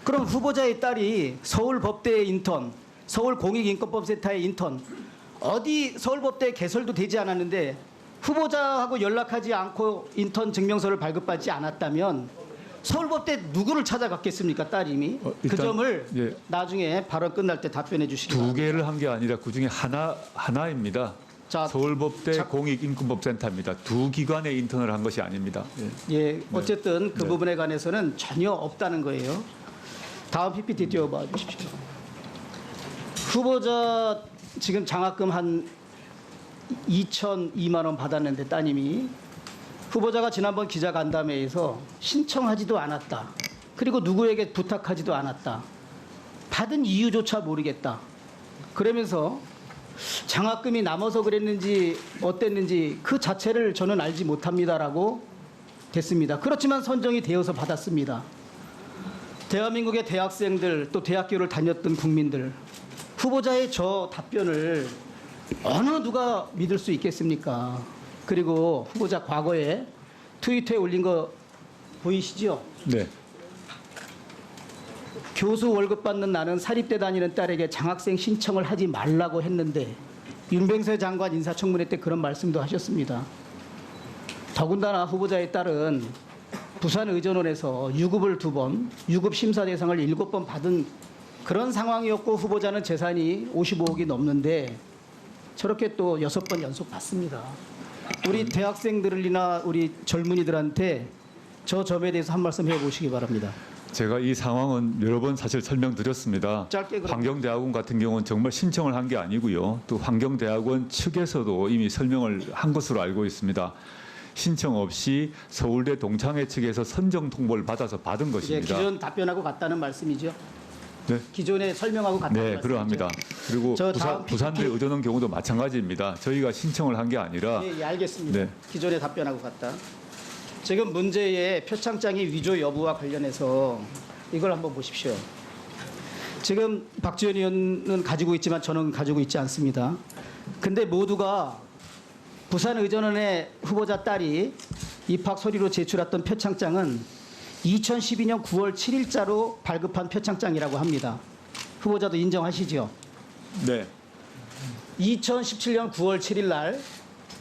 그럼 후보자의 딸이 서울법대의 인턴, 서울공익인권법센터의 인턴, 어디 서울법대 개설도 되지 않았는데 후보자하고 연락하지 않고 인턴 증명서를 발급받지 않았다면 서울법대 누구를 찾아갔겠습니까, 따님이? 그 일단, 점을 예. 나중에 발언 끝날 때 답변해 주시기 두 바랍니다. 개를 한 게 아니라 그 중에 하나입니다. 자, 서울법대 공익인권법센터입니다. 두 기관의 인턴을 한 것이 아닙니다. 예. 예, 어쨌든 그 네. 부분에 관해서는 전혀 없다는 거예요. 다음 PPT 띄워봐 주십시오. 후보자 지금 장학금 한 2,002만 원 받았는데 따님이, 후보자가 지난번 기자간담회에서 신청하지도 않았다. 그리고 누구에게 부탁하지도 않았다. 받은 이유조차 모르겠다. 그러면서 장학금이 남아서 그랬는지 어땠는지 그 자체를 저는 알지 못합니다라고 됐습니다. 그렇지만 선정이 되어서 받았습니다. 대한민국의 대학생들 또 대학교를 다녔던 국민들, 후보자의 저 답변을 어느 누가 믿을 수 있겠습니까? 그리고 후보자 과거에 트위터에 올린 거 보이시죠? 네. 교수 월급 받는 나는 사립대 다니는 딸에게 장학생 신청을 하지 말라고 했는데 윤병세 장관 인사청문회 때 그런 말씀도 하셨습니다. 더군다나 후보자의 딸은 부산의전원에서 유급을 2번, 유급 심사 대상을 7번 받은 그런 상황이었고 후보자는 재산이 55억이 넘는데 저렇게 또 6번 연속 받습니다. 우리 대학생들이나 우리 젊은이들한테 저 점에 대해서 한 말씀 해보시기 바랍니다. 제가 이 상황은 여러 번 사실 설명드렸습니다. 짧게 그럼. 환경대학원 같은 경우는 정말 신청을 한 게 아니고요. 또 환경대학원 측에서도 이미 설명을 한 것으로 알고 있습니다. 신청 없이 서울대 동창회 측에서 선정 통보를 받아서 받은 이제 것입니다. 기존 답변하고 같다는 말씀이죠? 네. 기존에 설명하고 같다는 네, 말씀이죠? 그러합니다. 그리고 저 다음 부산대 PPT. 의전원 경우도 마찬가지입니다. 저희가 신청을 한 게 아니라 예, 알겠습니다. 네. 기존에 답변하고 같다. 지금 문제의 표창장이 위조 여부와 관련해서 이걸 한번 보십시오. 지금 박지원 의원은 가지고 있지만 저는 가지고 있지 않습니다. 근데 모두가 부산의전원의 후보자 딸이 입학 서류로 제출했던 표창장은 2012년 9월 7일자로 발급한 표창장이라고 합니다. 후보자도 인정하시죠? 네. 2017년 9월 7일 날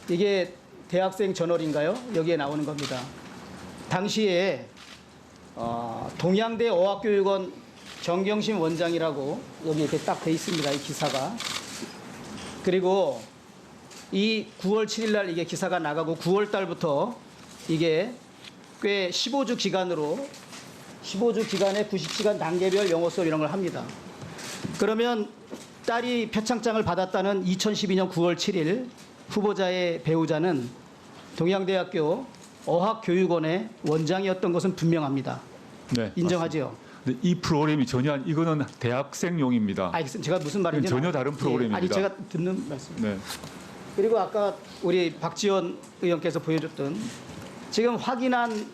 이게 대학생 저널인가요? 여기에 나오는 겁니다. 당시에 동양대 어학교육원 정경심 원장이라고 여기 이렇게 딱 돼 있습니다. 이 기사가. 그리고 이 9월 7일 날 이게 기사가 나가고 9월 달부터 이게 꽤 15주 기간으로 15주 기간에 90시간 단계별 영어 수업 이런 걸 합니다. 그러면 딸이 표창장을 받았다는 2012년 9월 7일 후보자의 배우자는 동양대학교 어학교육원의 원장이었던 것은 분명합니다. 네. 인정하죠? 근데 이 프로그램이 전혀 이거는 대학생용입니다. 알겠습니다. 제가 무슨 말인지 전혀 다른 프로그램입니다. 아니 제가 듣는 말씀. 네. 그리고 아까 우리 박지원 의원께서 보여줬던 지금 확인한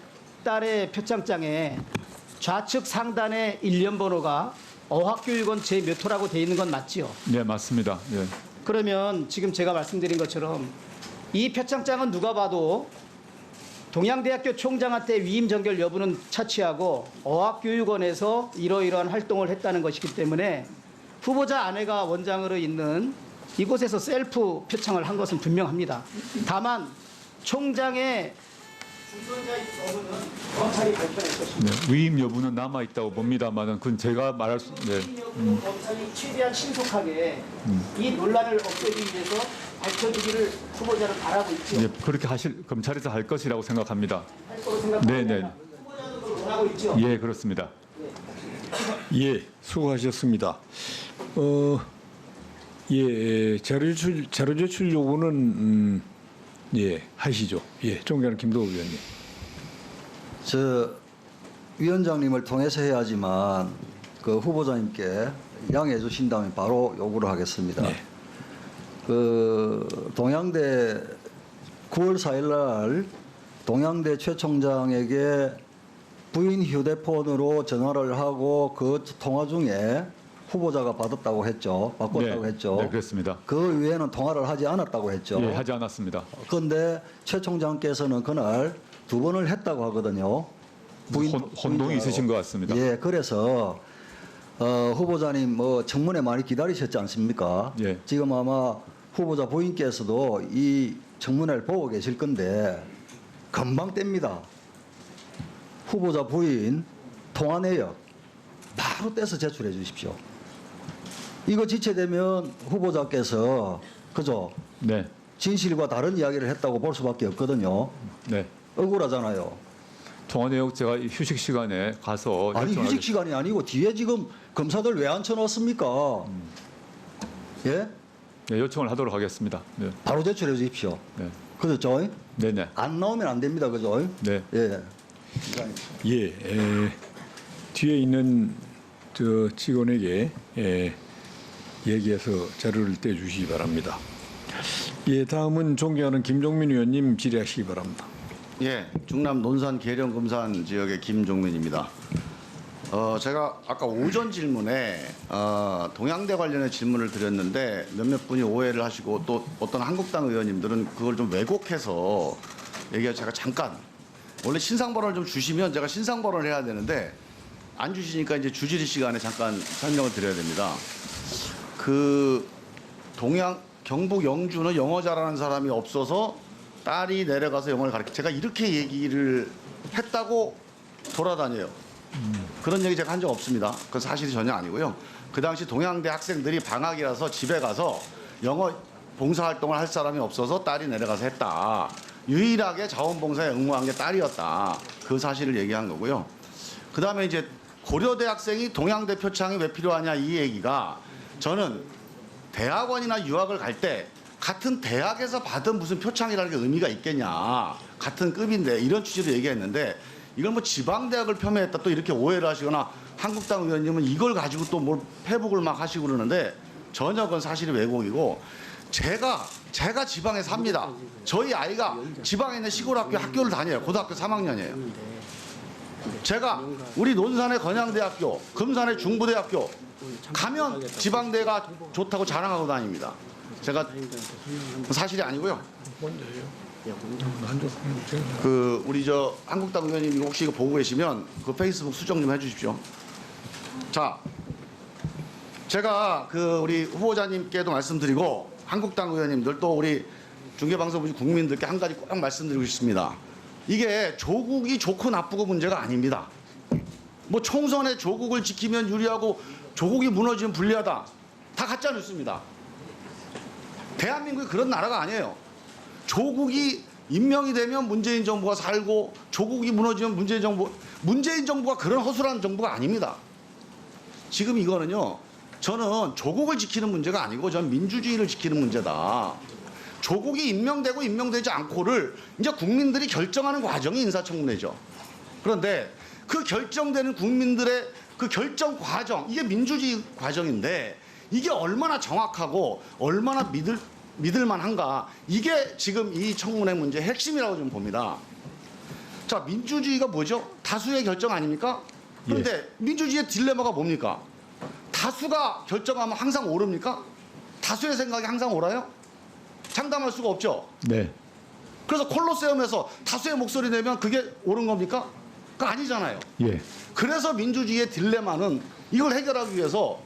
딸의 표창장에 좌측 상단의 일련 번호가 어학교육원 제 몇 호라고 돼 있는 건 맞지요? 네, 맞습니다. 네. 그러면 지금 제가 말씀드린 것처럼 이 표창장은 누가 봐도 동양대학교 총장한테 위임 전결 여부는 차치하고 어학교육원에서 이러이러한 활동을 했다는 것이기 때문에 후보자 아내가 원장으로 있는 이곳에서 셀프 표창을 한 것은 분명합니다. 다만 총장의 운전자의 여부는 검찰이 발표할 것입니다. 네, 위임 여부는 남아 있다고 봅니다만은 그건 제가 말할 수. 네. 위임 여부는 검찰이 최대한 신속하게 이 논란을 없애기 위해서 밝혀주기를 후보자는 바라고 있죠. 예, 그렇게 하실 검찰에서 할 것이라고 생각합니다. 할 거로 생각합니다. 네네. 후보자도 그걸 원하고 있죠. 예, 그렇습니다. 예, 수고하셨습니다. 예, 자료 제출 요구는 예, 하시죠. 예, 존경하는 김도우 의원님. 저 위원장님을 통해서 해야지만 그 후보자님께 양해해 주신다면 바로 요구를 하겠습니다. 네. 그 동양대 9월 4일 날 동양대 최 총장에게 부인 휴대폰으로 전화를 하고 그 통화 중에 후보자가 받았다고 했죠. 바꿨다고 네, 했죠. 네, 그렇습니다. 그 외에는 통화를 하지 않았다고 했죠. 예, 하지 않았습니다. 그런데 최 총장께서는 그날 2번을 했다고 하거든요. 혼동이 부인하고. 있으신 것 같습니다. 예, 그래서 후보자님 뭐 청문회 많이 기다리셨지 않습니까? 예. 지금 아마 후보자 부인께서도 이 청문회를 보고 계실 건데 금방 뗍니다. 후보자 부인 통화 내역 바로 떼서 제출해 주십시오. 이거 지체되면 후보자께서 그죠? 네, 진실과 다른 이야기를 했다고 볼 수밖에 없거든요. 네. 억울하잖아요. 통화 내역 제가 휴식 시간에 가서 아니 요청하겠- 휴식 시간이 아니고 뒤에 지금 검사들 왜 앉혀놨습니까? 예? 네, 요청을 하도록 하겠습니다. 네, 바로 제출해 주십시오. 네, 그렇죠? 네, 네. 안 나오면 안 됩니다. 그죠? 네. 예. 예, 뒤에 있는 저 직원에게 얘기해서 자료를 떼주시기 바랍니다. 예, 다음은 존경하는 김종민 의원님 질의하시기 바랍니다. 예, 충남 논산 계령 금산 지역의 김종민입니다. 제가 아까 오전 질문에 동양대 관련해 질문을 드렸는데 몇몇 분이 오해를 하시고 또 어떤 한국당 의원님들은 그걸 좀 왜곡해서 얘기가 제가 잠깐 원래 신상 발언을 좀 주시면 제가 신상 발언을 해야 되는데 안 주시니까 이제 주질의 시간에 잠깐 설명을 드려야 됩니다. 그 경북 영주는 영어 잘하는 사람이 없어서 딸이 내려가서 영어를 가르쳐. 제가 이렇게 얘기를 했다고 돌아다녀요. 그런 얘기 제가 한 적 없습니다. 그건 사실이 전혀 아니고요. 그 당시 동양대 학생들이 방학이라서 집에 가서 영어 봉사활동을 할 사람이 없어서 딸이 내려가서 했다. 유일하게 자원봉사에 응모한 게 딸이었다. 그 사실을 얘기한 거고요. 그 다음에 이제 고려대 학생이 동양대 표창이 왜 필요하냐 이 얘기가 저는 대학원이나 유학을 갈 때 같은 대학에서 받은 무슨 표창이라는 게 의미가 있겠냐. 같은 급인데 이런 취지로 얘기했는데 이걸 뭐 지방대학을 폄훼했다 또 이렇게 오해를 하시거나 한국당 의원님은 이걸 가지고 또 뭘 회복을 막 하시고 그러는데 전혀 그건 사실이 왜곡이고 제가 지방에 삽니다. 저희 아이가 지방에 있는 시골 학교를 다녀요. 고등학교 3학년이에요. 제가 우리 논산의 건양대학교, 금산의 중부대학교 가면 지방대가 좋다고 자랑하고 다닙니다. 제가 사실이 아니고요. 그 우리 저 한국당 의원님 혹시 이거 보고 계시면 그 페이스북 수정 좀 해주십시오. 자, 제가 그 우리 후보자님께도 말씀드리고 한국당 의원님들 또 우리 중계방송 보신 국민들께 한 가지 꼭 말씀드리고 싶습니다. 이게 조국이 좋고 나쁘고 문제가 아닙니다. 뭐 총선에 조국을 지키면 유리하고 조국이 무너지면 불리하다. 다 가짜 뉴스입니다. 대한민국이 그런 나라가 아니에요. 조국이 임명이 되면 문재인 정부가 살고 조국이 무너지면 문재인 정부가 그런 허술한 정부가 아닙니다. 지금 이거는요. 저는 조국을 지키는 문제가 아니고 저는 민주주의를 지키는 문제다. 조국이 임명되고 임명되지 않고를 이제 국민들이 결정하는 과정이 인사청문회죠. 그런데 그 결정되는 국민들의 그 결정 과정, 이게 민주주의 과정인데 이게 얼마나 정확하고 얼마나 믿을만한가, 이게 지금 이 청문회 문제의 핵심이라고 좀 봅니다. 자, 민주주의가 뭐죠? 다수의 결정 아닙니까? 그런데 민주주의의 딜레마가 뭡니까? 다수가 결정하면 항상 옳습니까? 다수의 생각이 항상 옳아요? 장담할 수가 없죠. 네. 그래서 콜로세움에서 다수의 목소리 내면 그게 옳은 겁니까? 그거 아니잖아요. 예. 그래서 민주주의의 딜레마는 이걸 해결하기 위해서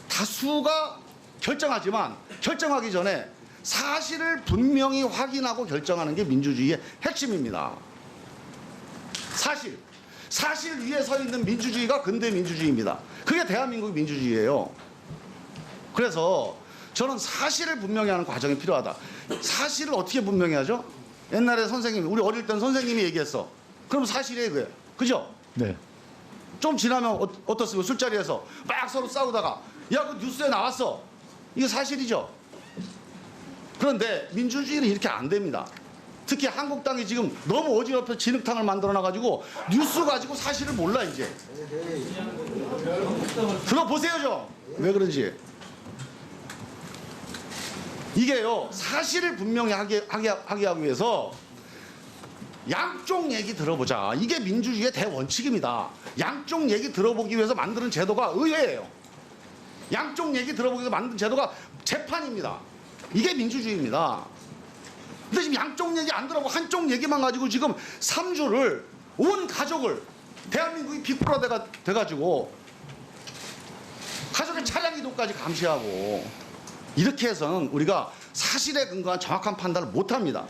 다수가 결정하지만 결정하기 전에 사실을 분명히 확인하고 결정하는 게 민주주의의 핵심입니다. 사실 위에 서 있는 민주주의가 근대 민주주의입니다. 그게 대한민국 민주주의예요. 그래서 저는 사실을 분명히 하는 과정이 필요하다. 사실을 어떻게 분명히 하죠? 옛날에 선생님, 우리 어릴 땐 선생님이 얘기했어. 그럼 사실이에요, 그게. 그죠? 네. 좀 지나면 어떻습니까? 술자리에서 막 서로 싸우다가 야, 그 뉴스에 나왔어. 이게 사실이죠. 그런데 민주주의는 이렇게 안 됩니다. 특히 한국당이 지금 너무 어지럽혀 진흙탕을 만들어놔가지고 뉴스 가지고 사실을 몰라 이제. 들어보세요 좀. 왜 그런지. 이게요, 사실을 분명히 하게 하기 위해서 양쪽 얘기 들어보자. 이게 민주주의의 대원칙입니다. 양쪽 얘기 들어보기 위해서 만드는 제도가 의회예요. 양쪽 얘기 들어보기 위해서 만든 제도가 재판입니다. 이게 민주주의입니다. 근데 지금 양쪽 얘기 안 들어보고 한쪽 얘기만 가지고 지금 3주를 온 가족을 대한민국이 빅브라더가 돼가지고 가족의 차량 이동까지 감시하고 이렇게 해서는 우리가 사실에 근거한 정확한 판단을 못합니다.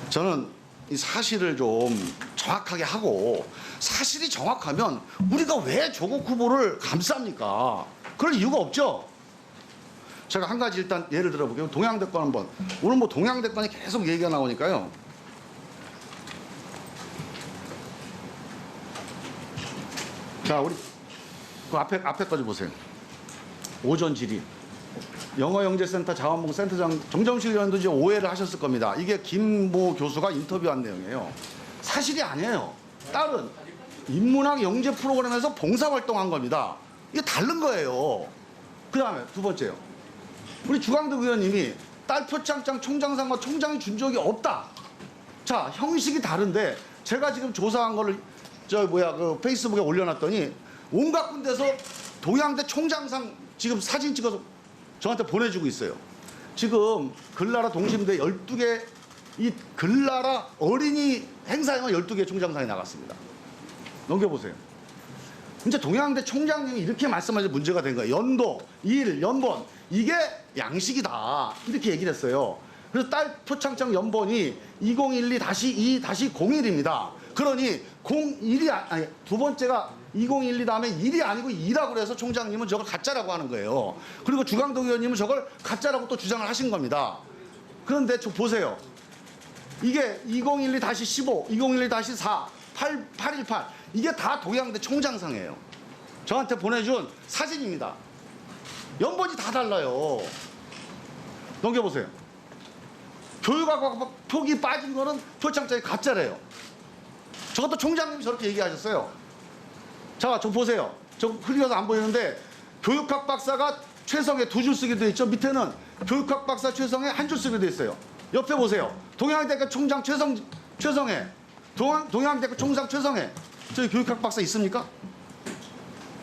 저는 이 사실을 좀 정확하게 하고 사실이 정확하면 우리가 왜 조국 후보를 감쌉니까? 그럴 이유가 없죠. 제가 한 가지 일단 예를 들어볼게요. 동양대권 한번. 오늘 뭐 동양대권이 계속 얘기가 나오니까요. 자, 우리 그 앞에 거지 보세요. 오전 질의. 영어영재센터 자원봉 센터장 정점식 의원도 이제 오해를 하셨을 겁니다. 이게 김모 교수가 인터뷰한 내용이에요. 사실이 아니에요. 딸은 인문학 영재 프로그램에서 봉사활동한 겁니다. 이게 다른 거예요. 그 다음에 두 번째요. 우리 주광덕 의원님이 딸 표창장 총장상과 총장이 준 적이 없다. 자, 형식이 다른데 제가 지금 조사한 거를 그 페이스북에 올려놨더니 온갖 군데서 동양대 총장상 지금 사진 찍어서 저한테 보내주고 있어요. 지금 글나라 동심대 12개 이 글나라 어린이 행사에만 12개 총장상이 나갔습니다. 넘겨보세요. 이제 동양대 총장님이 이렇게 말씀하셔서 문제가 된 거예요. 연도, 일, 연번 이게 양식이다 이렇게 얘기를 했어요. 그래서 딸 표창장 연번이 2012-2-01입니다. 그러니 01이 아니 두 번째가 2012 다음에 1이 아니고 2라고 그래서 총장님은 저걸 가짜라고 하는 거예요. 그리고 주광덕 의원님은 저걸 가짜라고 또 주장을 하신 겁니다. 그런데 저 보세요. 이게 2012-15, 2012-4, 818 이게 다 동양대 총장상이에요. 저한테 보내준 사진입니다. 연번이 다 달라요. 넘겨보세요. 교육학과 표기 빠진 거는 표창장이 가짜래요. 저것도 총장님이 저렇게 얘기하셨어요. 자, 저 보세요. 저 흘려서 안 보이는데 교육학 박사가 최성에 2줄 쓰게 돼 있죠. 밑에는 교육학 박사 최성에 1줄 쓰게 돼 있어요. 옆에 보세요. 동양대학교 총장 최성에 동양대학교 총장 최성에 저기 교육학 박사 있습니까?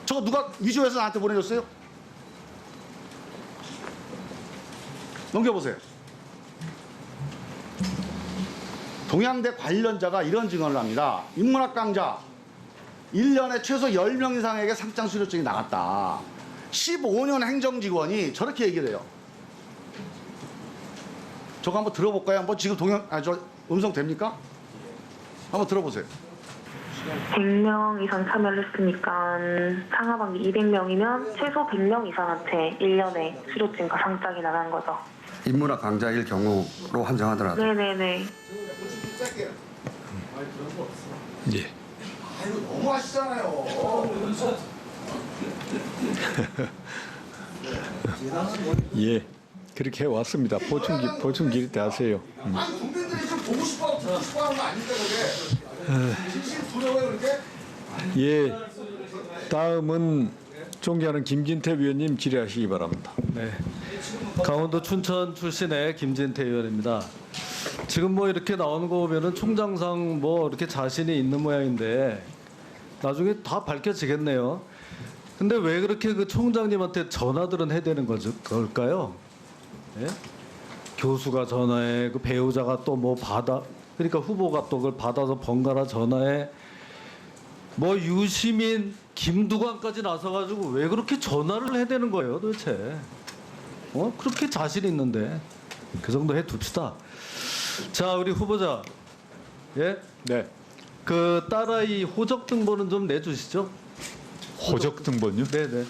저거 누가 위조해서 나한테 보내줬어요? 넘겨보세요. 동양대 관련자가 이런 증언을 합니다. 인문학 강좌 1년에 최소 10명 이상에게 상장 수료증이 나갔다. 15년 행정직원이 저렇게 얘기를 해요. 저거 한번 들어볼까요? 한번 지금 저 음성 됩니까? 한번 들어보세요. 100명 이상 참여를 했으니까 상하반기 200명이면 최소 100명 이상한테 1년에 수료증과 상장이 나간 거죠. 인문학 강좌일 경우로 한정하더라도. 네네네. 예. 아이고 너무 하시잖아요. 예. 그렇게 해왔습니다. 보충기일 때 하세요. 아니 국민들이 좀 보고 싶어 하는 거 아닌데 그게? 진심 두려워요 그렇게? 예. 다음은 존경하는 김진태 위원님 질의하시기 바랍니다. 네. 강원도 춘천 출신의 김진태 의원입니다. 지금 뭐 이렇게 나오는 거 보면은 총장상 뭐 이렇게 자신이 있는 모양인데 나중에 다 밝혀지겠네요. 근데 왜 그렇게 그 총장님한테 전화들은 해야 되는 걸까요? 예? 교수가 전화해, 그 배우자가 또 뭐 그러니까 후보가 또 그걸 받아서 번갈아 전화해. 뭐 유시민, 김두관까지 나서가지고 왜 그렇게 전화를 해야 되는 거예요, 도대체? 그렇게 자신 있는데. 그 정도 해 둡시다. 자, 우리 후보자. 예? 네. 그 딸아이 호적 등본은 좀 내주시죠. 호적 등본요? 네네.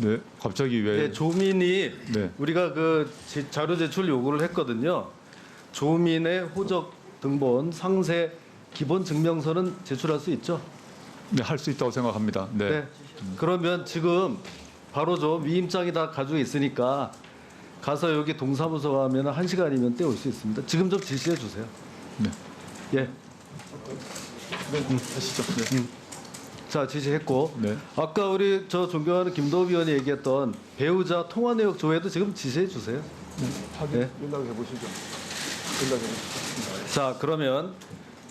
네. 갑자기 왜? 네, 조민이 네. 우리가 그 자료 제출 요구를 했거든요. 조민의 호적 등본 상세 기본 증명서는 제출할 수 있죠? 네, 할 수 있다고 생각합니다. 네. 네. 그러면 지금 바로 좀 위임장이 다 가지고 있으니까 가서 여기 동사무소 가면 1시간이면 떼올 수 있습니다. 지금 좀 지시해 주세요. 네. 예. 하시죠. 네. 자, 지시했고 네. 아까 우리 저 존경하는 김도읍 의원이 얘기했던 배우자 통화 내역 조회도 지금 지시해 주세요. 네. 연락해 보시죠. 자, 그러면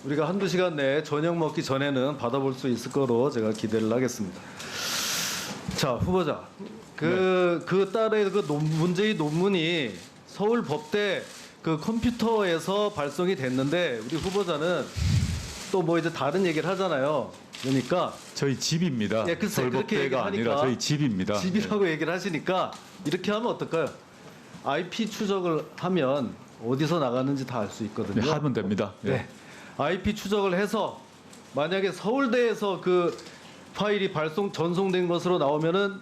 우리가 한두 시간 내에 저녁 먹기 전에는 받아볼 수 있을 거로 제가 기대를 하겠습니다. 자, 후보자. 그 딸의 그 문제의 논문이 서울 법대 그 컴퓨터에서 발송이 됐는데 우리 후보자는 또 뭐 이제 다른 얘기를 하잖아요. 그러니까 저희 집입니다. 예, 글쎄, 그렇게 서울법대가 얘기하니까 아니라 저희 집입니다. 집이라고 얘기를 하시니까 이렇게 하면 어떨까요? IP 추적을 하면 어디서 나가는지 다 알 수 있거든요. 네, 하면 됩니다. 네. IP 추적을 해서 만약에 서울대에서 그 파일이 전송된 것으로 나오면은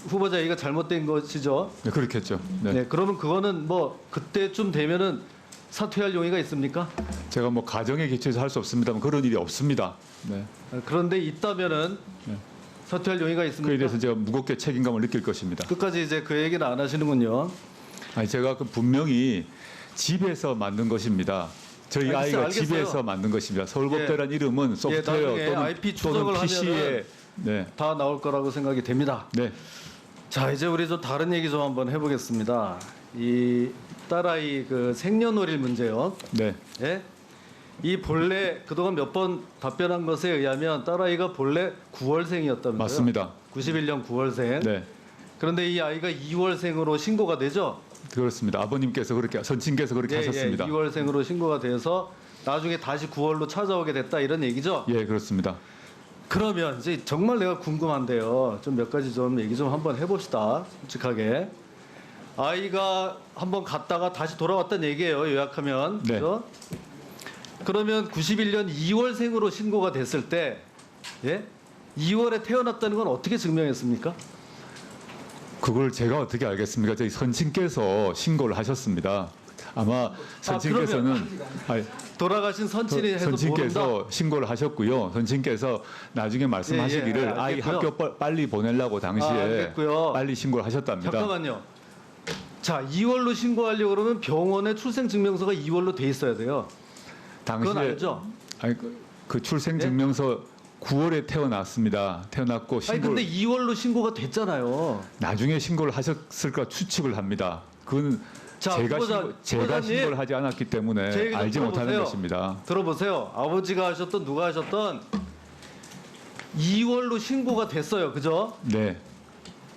후보자 얘기가 잘못된 것이죠. 네, 그렇겠죠. 네. 네. 그러면 그거는 뭐 그때쯤 되면은 사퇴할 용의가 있습니까? 제가 뭐 가정에 기초해서 할 수 없습니다만 그런 일이 없습니다. 네. 그런데 있다면은 네. 사퇴할 용의가 있습니까? 그에 대해서 제가 무겁게 책임감을 느낄 것입니다. 끝까지 이제 그 얘기는 안 하시는군요. 아니 제가 그 분명히 집에서 만든 것입니다. 저희 아이가 알겠어요. 집에서 만든 것입니다. 서울법대란 이름은 소프트웨어 나중에 또는, IP 추적을 PC에 네. 다 나올 거라고 생각이 됩니다. 네. 자, 이제 우리 좀 다른 얘기 좀 한번 해보겠습니다. 이 딸아이 그 생년월일 문제요. 네. 예? 이 본래 그동안 몇 번 답변한 것에 의하면 딸아이가 본래 9월생이었다면서요? 맞습니다. 91년 9월생. 네. 그런데 이 아이가 2월생으로 신고가 되죠? 그렇습니다. 아버님께서 그렇게 선친께서 그렇게 하셨습니다. 2월생으로 신고가 돼서 나중에 다시 9월로 찾아오게 됐다 이런 얘기죠? 예, 그렇습니다. 그러면 이제 정말 내가 궁금한데요. 좀 몇 가지 좀 얘기 좀 한번 해봅시다. 솔직하게. 아이가 한번 갔다가 다시 돌아왔다는 얘기예요. 요약하면. 네. 그죠? 그러면 91년 2월생으로 신고가 됐을 때, 예? 2월에 태어났다는 건 어떻게 증명했습니까? 그걸 제가 어떻게 알겠습니까? 저희 선친께서 신고를 하셨습니다. 아마 선친께서는 돌아가신 선친이 해서 선친께서 모른다? 신고를 하셨고요. 선친께서 나중에 말씀하시기를 예, 아이 알겠고요. 학교 빨리 보내려고 당시에 알겠고요. 빨리 신고를 하셨답니다. 잠깐만요. 자, 2월로 신고하려고 그러면 병원에 출생증명서가 2월로 돼 있어야 돼요. 그건 당시에 알죠? 아니 그 출생증명서 9월에 태어났습니다. 태어났고 아니 신고를 근데 2월로 신고가 됐잖아요. 나중에 신고를 하셨을까 추측을 합니다. 그건 자, 제가 후보자님, 신고를 하지 않았기 제 때문에 얘기 좀 알지 못하는 들어보세요. 것입니다. 들어보세요. 아버지가 하셨던 누가 하셨던 2월로 신고가 됐어요. 그죠? 네,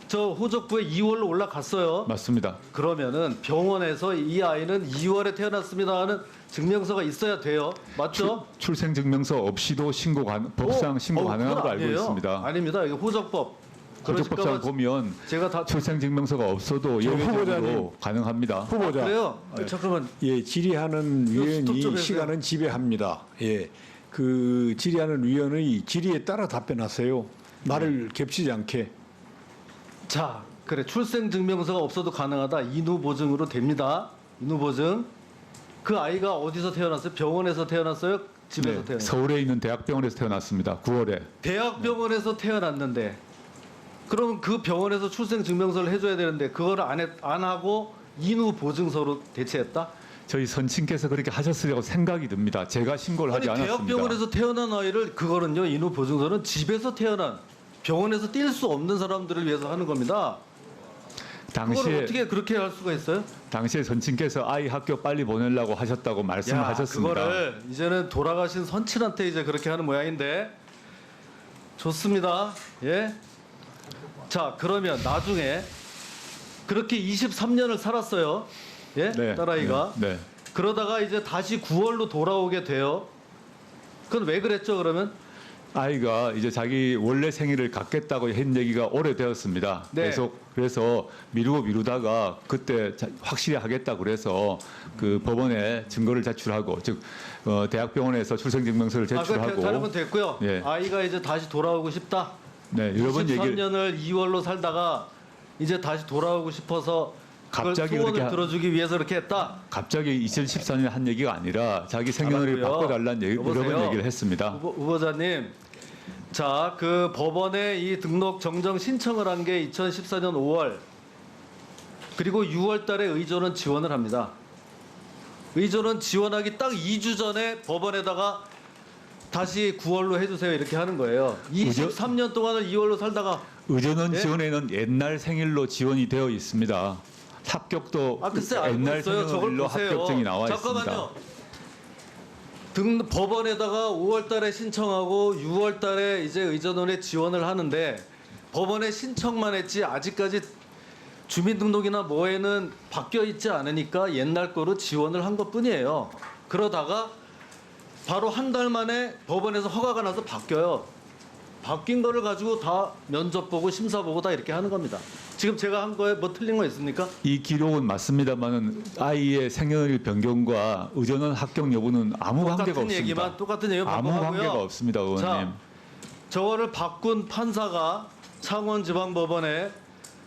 저 호적부에 2월로 올라갔어요. 맞습니다. 그러면은 병원에서 이 아이는 2월에 태어났습니다 하는 증명서가 있어야 돼요. 맞죠? 출생증명서 없이도 법상 신고 가능한 걸로 알고 있습니다. 아닙니다. 이게 호적법. 호적법상 보면 제가 다 출생증명서가 없어도 예외적으로 후보자님. 가능합니다. 후보자. 그래요? 잠깐만. 예, 질의하는 스톱 좀 위원이 해주세요. 시간은 지배합니다. 예, 그 질의하는 위원의 질의에 따라 답변하세요. 말을 겹치지 않게. 자, 그래 출생증명서가 없어도 가능하다. 인후 보증으로 됩니다. 인후 보증. 그 아이가 어디서 태어났어요? 병원에서 태어났어요? 집에서 네, 태어났어요? 서울에 있는 대학병원에서 태어났습니다. 9월에. 대학병원에서 태어났는데 그럼 그 병원에서 출생증명서를 해줘야 되는데 그걸 안 하고 인후 보증서로 대체했다? 저희 선친께서 그렇게 하셨으리라고 생각이 듭니다. 제가 신고를 하지 않았습니다. 대학병원에서 태어난 아이를 그거는요 인후 보증서는 집에서 태어난 병원에서 뛸 수 없는 사람들을 위해서 하는 겁니다. 그걸 당시에 어떻게 그렇게 할 수가 있어요? 당시에 선친께서 아이 학교 빨리 보내려고 하셨다고 말씀을 하셨습니다. 그거를 이제는 돌아가신 선친한테 이제 그렇게 하는 모양인데 좋습니다. 예. 자, 그러면 나중에 그렇게 23년을 살았어요. 예? 네, 딸아이가. 네. 그러다가 이제 다시 9월로 돌아오게 돼요. 그건 왜 그랬죠, 그러면? 아이가 이제 자기 원래 생일을 갖겠다고 한 얘기가 오래되었습니다. 네. 그래서 미루다가 그때 확실히 하겠다 그래서 그 법원에 증거를 제출하고 즉 대학병원에서 출생증명서를 제출하고 다른 됐고요. 예. 아이가 이제 다시 돌아오고 싶다. 네, 여러 번 얘기를 23년을 2월로 살다가 이제 다시 돌아오고 싶어서 그걸 갑자기 소원을 그렇게 들어주기 위해서 이렇게 했다. 갑자기 2014년에 한 얘기가 아니라 자기 생년월일 알았고요. 바꿔달라는 얘기 여러 번 여보세요? 얘기를 했습니다. 후보자님, 자, 그 법원에 이 등록 정정 신청을 한 게 2014년 5월, 그리고 6월 달에 의존은 지원을 합니다. 의존은 지원하기 딱 2주 전에 법원에다가 다시 9월로 해주세요 이렇게 하는 거예요. 23년 동안을 2월로 살다가 의전원 예? 지원에는 옛날 생일로 지원이 되어 있습니다. 합격도 글쎄 알고 옛날 있어요. 저걸 생일로 보세요. 합격증이 나와 잠깐만요. 있습니다. 법원에다가 5월 달에 신청하고 6월 달에 이제 의전원에 지원을 하는데 법원에 신청만 했지 아직까지 주민등록이나 뭐에는 바뀌어 있지 않으니까 옛날 거로 지원을 한 것뿐이에요. 그러다가 바로 한 달 만에 법원에서 허가가 나서 바뀌어요. 바뀐 거를 가지고 다 면접 보고 심사 보고 다 이렇게 하는 겁니다. 지금 제가 한 거에 뭐 틀린 거 있습니까? 이 기록은 맞습니다만은 아이의 생년월일 변경과 의전원 합격 여부는 아무 관계가 없습니다. 똑같은 얘기만 아무 반복하고요. 관계가 없습니다, 의원님. 자, 저거를 바꾼 판사가 창원지방법원의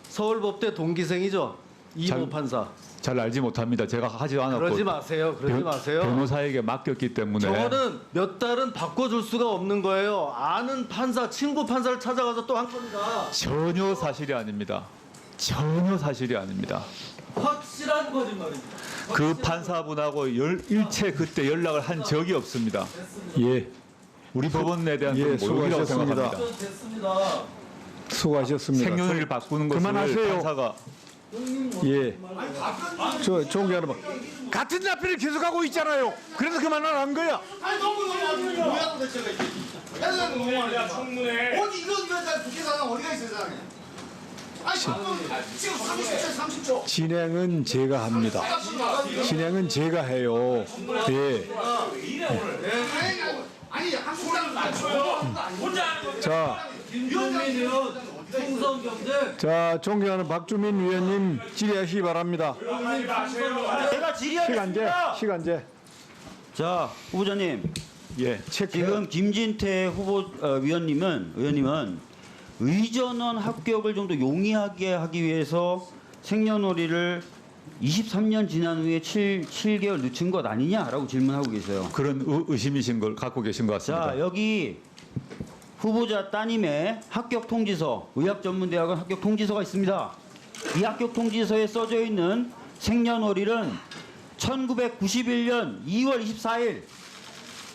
서울법대 동기생이죠. 이모 잘- 판사. 잘 알지 못합니다. 제가 하지 않았고 그러지 마세요. 그러지 마세요. 변호사에게 맡겼기 때문에 저거는 몇 달은 바꿔줄 수가 없는 거예요. 아는 판사, 친구 판사를 찾아가서 또 한 겁니다. 전혀 사실이 아닙니다. 전혀 사실이 아닙니다. 확실한 거짓말입니다. 그 판사분하고 일체 그때 연락을 한 적이 없습니다. 예, 우리 법원에 대한 예, 모욕이라고 수고하셨습니다. 생각합니다. 됐습니다. 수고하셨습니다. 생년월일 바꾸는 것을 그만하세요. 판사가 예, 저 존경하는 분 같은 잡히를 계속하고 있잖아요. 그래서 그만하라는 거야. 아니 너무 뭐야 도대체가 이게. 애들한테 너무 말이야 청문회. 어디 이런 국회의장 어디가 있어요 사장님. 아니 지금 30초. 진행은 제가 합니다. 진행은 제가 해요. 예. 아니 한국사람 맞춰요. 혼자 하는 거. 자, 김종민 의원 총선 경쟁. 자, 존경하는 박주민 위원님 질의하시기 바랍니다. 제가 시간제. 자, 후보자님. 예. 지금 김진태 의원님은 의전원 합격을 좀 더 용이하게 하기 위해서 생년월일을 23년 지난 후에 7개월 늦춘 것 아니냐라고 질문하고 계세요. 그런 의심이신 걸 갖고 계신 것 같습니다. 자, 여기 후보자 따님의 합격 통지서, 의학전문대학원 합격 통지서가 있습니다. 이 합격 통지서에 써져 있는 생년월일은 1991년 2월 24일,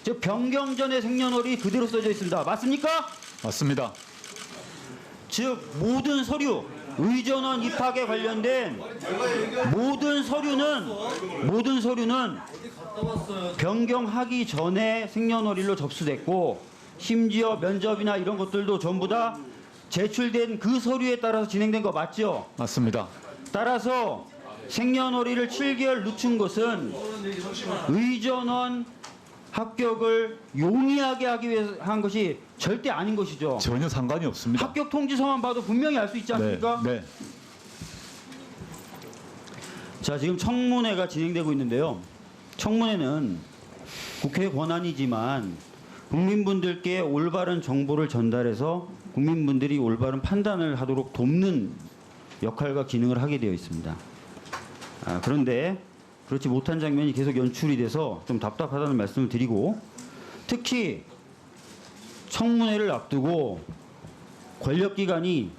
즉 변경 전의 생년월일이 그대로 써져 있습니다. 맞습니까? 맞습니다. 즉 모든 서류, 의전원 입학에 관련된 모든 서류는 변경하기 전에 생년월일로 접수됐고, 심지어 면접이나 이런 것들도 전부 다 제출된 그 서류에 따라서 진행된 거 맞죠? 맞습니다. 따라서 생년월일을 7개월 늦춘 것은 의전원 합격을 용이하게 하기 위해서 한 것이 절대 아닌 것이죠. 전혀 상관이 없습니다. 합격 통지서만 봐도 분명히 알 수 있지 않습니까? 네. 자, 지금 청문회가 진행되고 있는데요. 청문회는 국회 권한이지만 국민분들께 올바른 정보를 전달해서 국민분들이 올바른 판단을 하도록 돕는 역할과 기능을 하게 되어 있습니다. 그런데 그렇지 못한 장면이 계속 연출이 돼서 좀 답답하다는 말씀을 드리고, 특히 청문회를 앞두고 권력기관이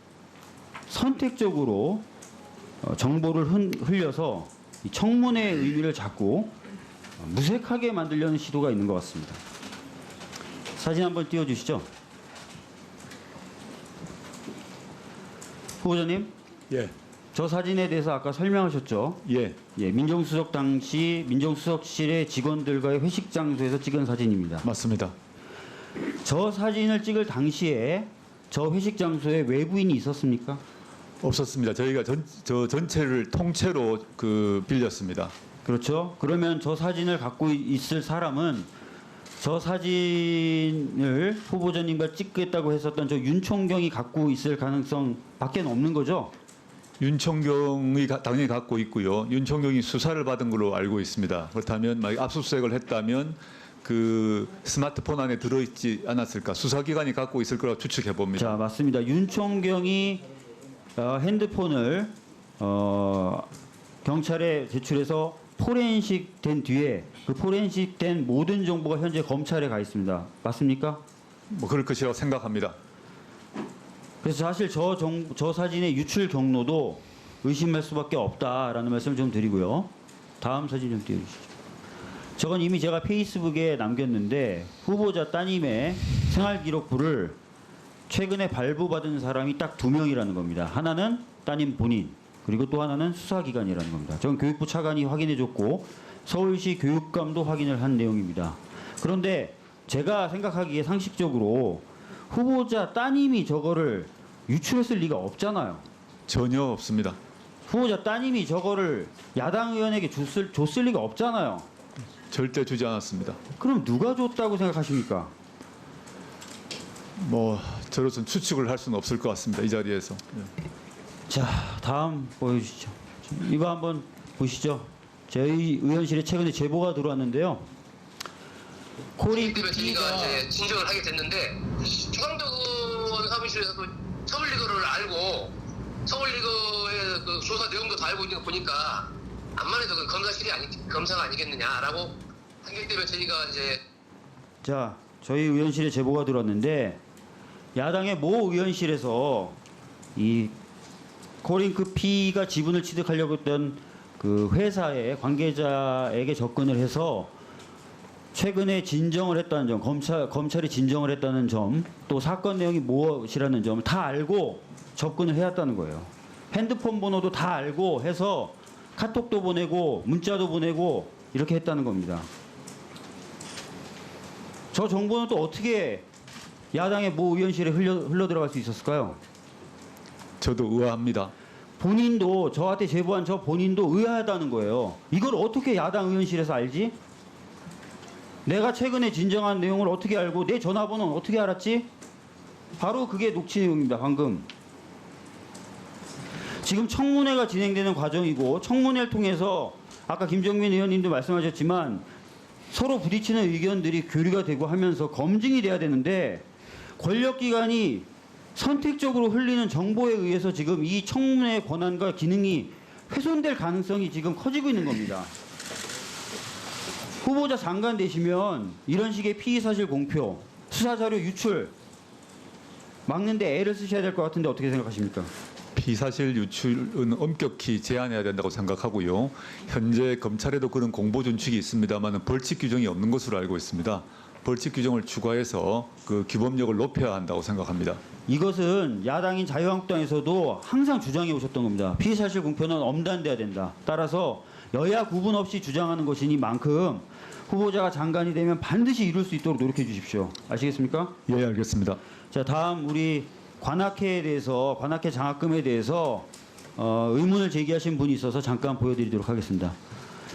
선택적으로 정보를 흘려서 이 청문회의 의미를 자꾸 무색하게 만들려는 시도가 있는 것 같습니다. 사진 한번 띄워주시죠. 후보자님. 예. 저 사진에 대해서 아까 설명하셨죠? 예. 예, 민정수석 당시 민정수석실의 직원들과의 회식 장소에서 찍은 사진입니다. 맞습니다. 저 사진을 찍을 당시에 저 회식 장소에 외부인이 있었습니까? 없었습니다. 저희가 저 전체를 통째로 빌렸습니다. 그렇죠. 그러면 저 사진을 갖고 있을 사람은 저 사진을 후보자님과 찍겠다고 했었던 저 윤총경이 갖고 있을 가능성 밖에는 없는 거죠? 윤총경이 당연히 갖고 있고요. 윤총경이 수사를 받은 걸로 알고 있습니다. 그렇다면 만약 압수수색을 했다면 그 스마트폰 안에 들어있지 않았을까? 수사기관이 갖고 있을 거라고 추측해 봅니다. 자, 맞습니다. 윤총경이 핸드폰을 경찰에 제출해서 포렌식 된 뒤에 그 포렌식 된 모든 정보가 현재 검찰에 가 있습니다. 맞습니까? 뭐 그럴 것이라고 생각합니다. 그래서 사실 저 사진의 유출 경로도 의심할 수밖에 없다라는 말씀을 좀 드리고요. 다음 사진 좀 띄워주시죠. 저건 이미 제가 페이스북에 남겼는데 후보자 따님의 생활기록부를 최근에 발부받은 사람이 딱 2명이라는 겁니다. 하나는 따님 본인, 그리고 또 하나는 수사기관이라는 겁니다. 저는 교육부 차관이 확인해줬고 서울시 교육감도 확인을 한 내용입니다. 그런데 제가 생각하기에 상식적으로 후보자 따님이 저거를 유출했을 리가 없잖아요. 전혀 없습니다. 후보자 따님이 저거를 야당 의원에게 줬을 리가 없잖아요. 절대 주지 않았습니다. 그럼 누가 줬다고 생각하십니까? 뭐 저로서는 추측을 할 수는 없을 것 같습니다. 이 자리에서. 자, 다음 보여주시죠. 이거 한번 보시죠. 저희 의원실에 최근에 제보가 들어왔는데요. 때문에 저희가 이제 진정을 하게 됐는데 주광덕 의원 사무실에서도 서울리그를 알고 서울리그의 그 조사 내용도 다 알고 있는 거 보니까 암만 해도 그 검사가 아니겠느냐라고 하기 때문에 저희가 이제 자, 저희 의원실에 제보가 들어왔는데 야당의 모 의원실에서 이 코링크 P가 지분을 취득하려고 했던 그 회사의 관계자에게 접근을 해서 최근에 진정을 했다는 점, 검찰이 진정을 했다는 점, 또 사건 내용이 무엇이라는 점을 다 알고 접근을 해왔다는 거예요. 핸드폰 번호도 다 알고 해서 카톡도 보내고 문자도 보내고 이렇게 했다는 겁니다. 저 정보는 또 어떻게 야당의 모 의원실에 흘러 들어갈 수 있었을까요? 저도 의아합니다. 본인도 저한테 제보한 저 본인도 의아하다는 거예요. 이걸 어떻게 야당 의원실에서 알지? 내가 최근에 진정한 내용을 어떻게 알고 내 전화번호는 어떻게 알았지? 바로 그게 녹취 내용입니다. 방금. 지금 청문회가 진행되는 과정이고 청문회를 통해서 아까 김정민 의원님도 말씀하셨지만 서로 부딪히는 의견들이 교류가 되고 하면서 검증이 돼야 되는데 권력기관이 선택적으로 흘리는 정보에 의해서 지금 이 청문회의 권한과 기능이 훼손될 가능성이 지금 커지고 있는 겁니다. 후보자 장관 되시면 이런 식의 피의사실 공표, 수사자료 유출 막는데 애를 쓰셔야 될 것 같은데 어떻게 생각하십니까? 피사실 유출은 엄격히 제한해야 된다고 생각하고요. 현재 검찰에도 그런 공보 준칙이 있습니다만 벌칙 규정이 없는 것으로 알고 있습니다. 벌칙 규정을 추가해서 그 규범력을 높여야 한다고 생각합니다. 이것은 야당인 자유한국당에서도 항상 주장해 오셨던 겁니다. 피의사실 공표는 엄단돼야 된다. 따라서 여야 구분 없이 주장하는 것이니만큼 후보자가 장관이 되면 반드시 이룰 수 있도록 노력해 주십시오. 아시겠습니까? 예, 알겠습니다. 자, 다음 우리 관악회에 대해서 관악회 장학금에 대해서 의문을 제기하신 분이 있어서 잠깐 보여드리도록 하겠습니다.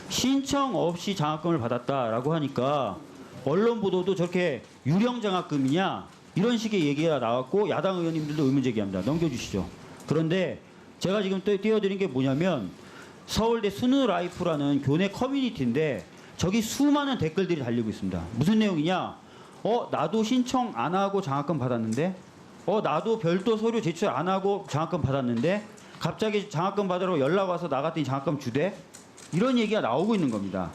신청 없이 장학금을 받았다라고 하니까 언론 보도도 저렇게 유령 장학금이냐 이런 식의 얘기가 나왔고 야당 의원님들도 의문 제기합니다. 넘겨주시죠. 그런데 제가 지금 띄워드린 게 뭐냐면 서울대 스누라이프라는 교내 커뮤니티인데 저기 수많은 댓글들이 달리고 있습니다. 무슨 내용이냐? 나도 신청 안 하고 장학금 받았는데 나도 별도 서류 제출 안 하고 장학금 받았는데 갑자기 장학금 받으러 연락 와서 나갔더니 장학금 주대? 이런 얘기가 나오고 있는 겁니다.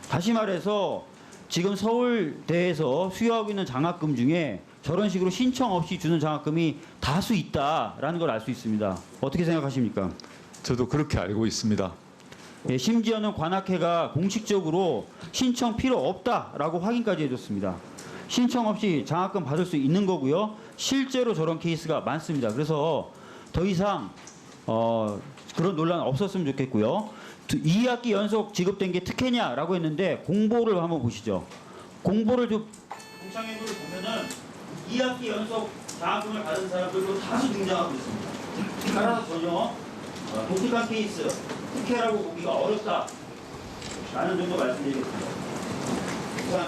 다시 말해서 지금 서울대에서 수여하고 있는 장학금 중에 저런 식으로 신청 없이 주는 장학금이 다수 있다라는 걸 알 수 있습니다. 어떻게 생각하십니까? 저도 그렇게 알고 있습니다. 예, 심지어는 관악회가 공식적으로 신청 필요 없다라고 확인까지 해줬습니다. 신청 없이 장학금 받을 수 있는 거고요. 실제로 저런 케이스가 많습니다. 그래서 더 이상 그런 논란 없었으면 좋겠고요. 2학기 연속 지급된 게 특혜냐라고 했는데 공보를 한번 보시죠. 공보를 좀 공창회부를 보면은 2학기 연속 장학금을 받은 사람들도 다수 등장하고 있습니다. 따라서 전혀 독특한 케이스, 특혜라고 보기가 어렵다라는 정도 말씀드리겠습니다.